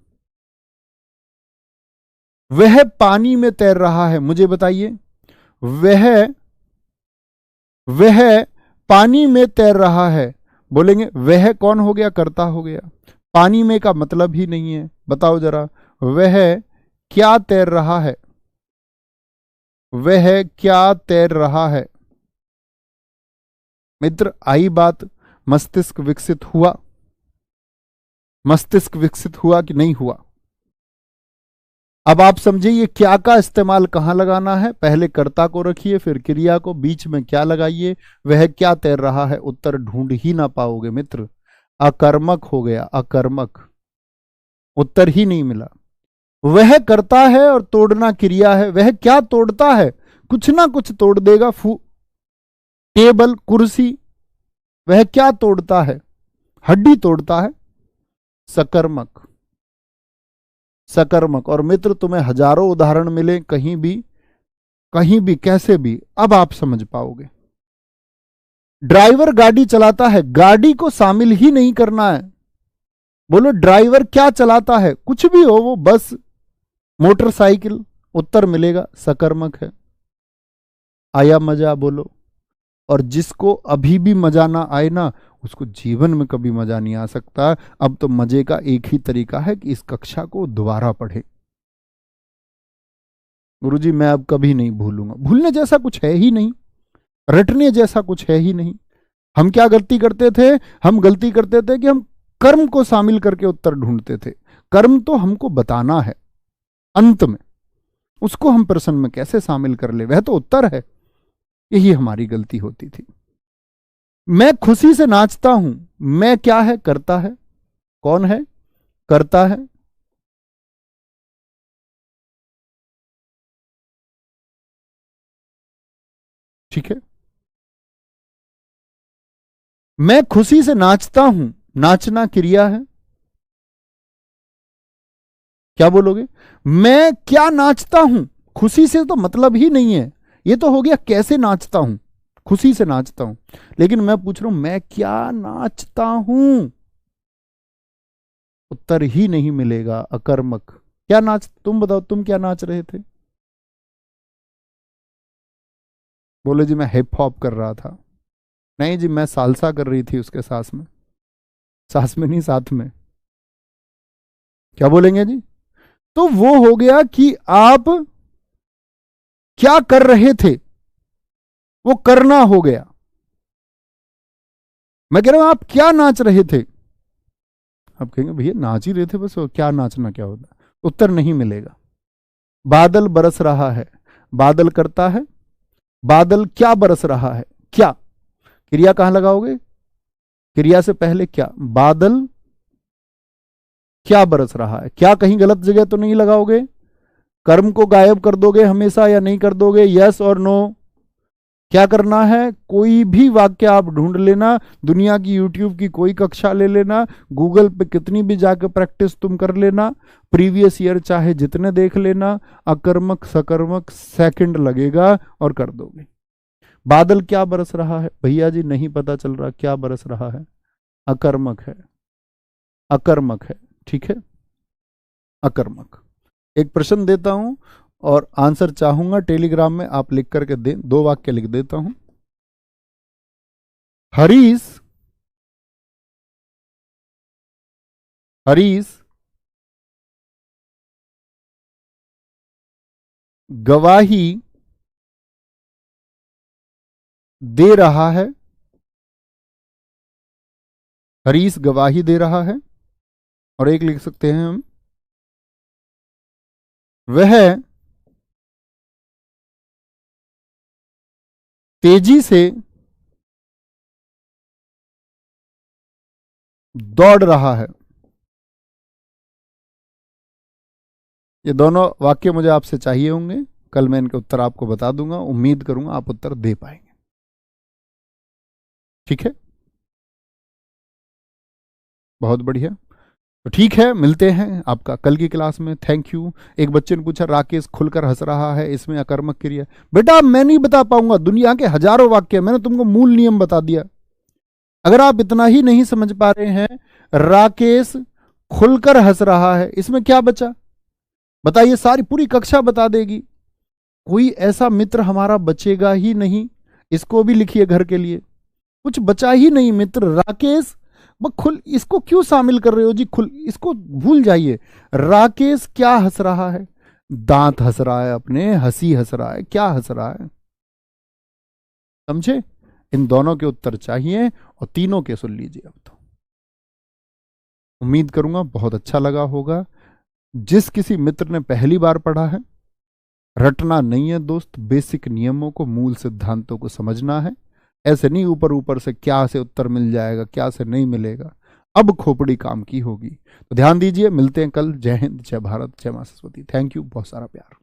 वह पानी में तैर रहा है, मुझे बताइए। वह वह पानी में तैर रहा है, बोलेंगे वह कौन हो गया? कर्ता हो गया। पानी में का मतलब ही नहीं है, बताओ जरा। वह क्या तैर रहा है? वह क्या तैर रहा है? मित्र आई बात, मस्तिष्क विकसित हुआ? मस्तिष्क विकसित हुआ कि नहीं हुआ? अब आप समझिए ये क्या का इस्तेमाल कहां लगाना है। पहले कर्ता को रखिए, फिर क्रिया को, बीच में क्या लगाइए? वह क्या तैर रहा है, उत्तर ढूंढ ही ना पाओगे मित्र। अकर्मक हो गया, अकर्मक, उत्तर ही नहीं मिला। वह करता है और तोड़ना क्रिया है। वह क्या तोड़ता है? कुछ ना कुछ तोड़ देगा, टेबल, कुर्सी। वह क्या तोड़ता है? हड्डी तोड़ता है। सकर्मक, सकर्मक। और मित्र तुम्हें हजारों उदाहरण मिले कहीं भी, कहीं भी, कैसे भी, अब आप समझ पाओगे। ड्राइवर गाड़ी चलाता है, गाड़ी को शामिल ही नहीं करना है। बोलो ड्राइवर क्या चलाता है? कुछ भी हो वो, बस, मोटरसाइकिल, उत्तर मिलेगा सकर्मक है। आया मजा? बोलो। और जिसको अभी भी मजा ना आए ना, उसको जीवन में कभी मजा नहीं आ सकता। अब तो मजे का एक ही तरीका है कि इस कक्षा को दोबारा पढ़े। गुरुजी मैं अब कभी नहीं भूलूंगा। भूलने जैसा कुछ है ही नहीं, रटने जैसा कुछ है ही नहीं। हम क्या गलती करते थे? हम गलती करते थे कि हम कर्म को शामिल करके उत्तर ढूंढते थे। कर्म तो हमको बताना है अंत में, उसको हम प्रश्न में कैसे शामिल कर ले, वह तो उत्तर है। यही हमारी गलती होती थी। मैं खुशी से नाचता हूं, मैं क्या है? करता है। कौन है? करता है। ठीक है। मैं खुशी से नाचता हूं, नाचना क्रिया है। क्या बोलोगे? मैं क्या नाचता हूं, खुशी से तो मतलब ही नहीं है। ये तो हो गया कैसे नाचता हूं, खुशी से नाचता हूं। लेकिन मैं पूछ रहा हूं मैं क्या नाचता हूं, उत्तर ही नहीं मिलेगा, अकर्मक। क्या नाच, तुम बताओ तुम क्या नाच रहे थे? बोले जी मैं हिप हॉप कर रहा था। नहीं जी मैं सालसा कर रही थी उसके साथ में, साथ में नहीं साथ में। क्या बोलेंगे जी? तो वो हो गया कि आप क्या कर रहे थे, वो करना हो गया। मैं कह रहा हूं आप क्या नाच रहे थे। आप कहेंगे भैया नाच ही रहे थे बस, क्या नाचना क्या होता? उत्तर नहीं मिलेगा। बादल बरस रहा है, बादल करता है। बादल क्या बरस रहा है? क्या क्रिया कहां लगाओगे? क्रिया से पहले क्या? बादल क्या बरस रहा है। क्या कहीं गलत जगह तो नहीं लगाओगे? कर्म को गायब कर दोगे हमेशा या नहीं कर दोगे? यस और नो। क्या करना है? कोई भी वाक्य आप ढूंढ लेना, दुनिया की यूट्यूब की कोई कक्षा ले लेना, गूगल पे कितनी भी जाकर प्रैक्टिस तुम कर लेना, प्रीवियस ईयर चाहे जितने देख लेना, अकर्मक सकर्मक सेकंड लगेगा और कर दोगे। बादल क्या बरस रहा है? भैया जी नहीं पता चल रहा क्या बरस रहा है, अकर्मक है, अकर्मक है। ठीक है, अकर्मक। एक प्रश्न देता हूं और आंसर चाहूंगा टेलीग्राम में आप लिख करके दें। 2 वाक्य लिख देता हूं। हरीश गवाही दे रहा है। हरीश गवाही दे रहा है। और एक लिख सकते हैं हम, वह तेजी से दौड़ रहा है। ये दोनों वाक्य मुझे आपसे चाहिए होंगे। कल मैं इनके उत्तर आपको बता दूंगा। उम्मीद करूंगा आप उत्तर दे पाएंगे। ठीक है, बहुत बढ़िया। तो ठीक है, मिलते हैं आपका कल की क्लास में। Thank you. एक बच्चे ने पूछा राकेश खुलकर हंस रहा है, इसमें अकर्मक क्रिया। बेटा मैं नहीं बता पाऊंगा, दुनिया के हजारों वाक्य, मैंने तुमको मूल नियम बता दिया। अगर आप इतना ही नहीं समझ पा रहे हैं, राकेश खुलकर हंस रहा है, इसमें क्या बचा बताइए? सारी पूरी कक्षा बता देगी। कोई ऐसा मित्र हमारा बचेगा ही नहीं। इसको भी लिखिए घर के लिए। कुछ बचा ही नहीं मित्र। राकेश खुल, इसको क्यों शामिल कर रहे हो जी? खुल, इसको भूल जाइए। राकेश क्या हंस रहा है? दांत हंस रहा है, अपने हंसी हंस रहा है। क्या हंस रहा है? समझे? इन दोनों के उत्तर चाहिए और तीनों के सुन लीजिए। अब तो उम्मीद करूंगा बहुत अच्छा लगा होगा। जिस किसी मित्र ने पहली बार पढ़ा है, रटना नहीं है दोस्त, बेसिक नियमों को, मूल सिद्धांतों को समझना है। ऐसे नहीं ऊपर ऊपर से क्या से उत्तर मिल जाएगा, क्या से नहीं मिलेगा। अब खोपड़ी काम की होगी। तो ध्यान दीजिए, मिलते हैं कल। जय हिंद, जय भारत, जय मां सरस्वती। थैंक यू, बहुत सारा प्यार।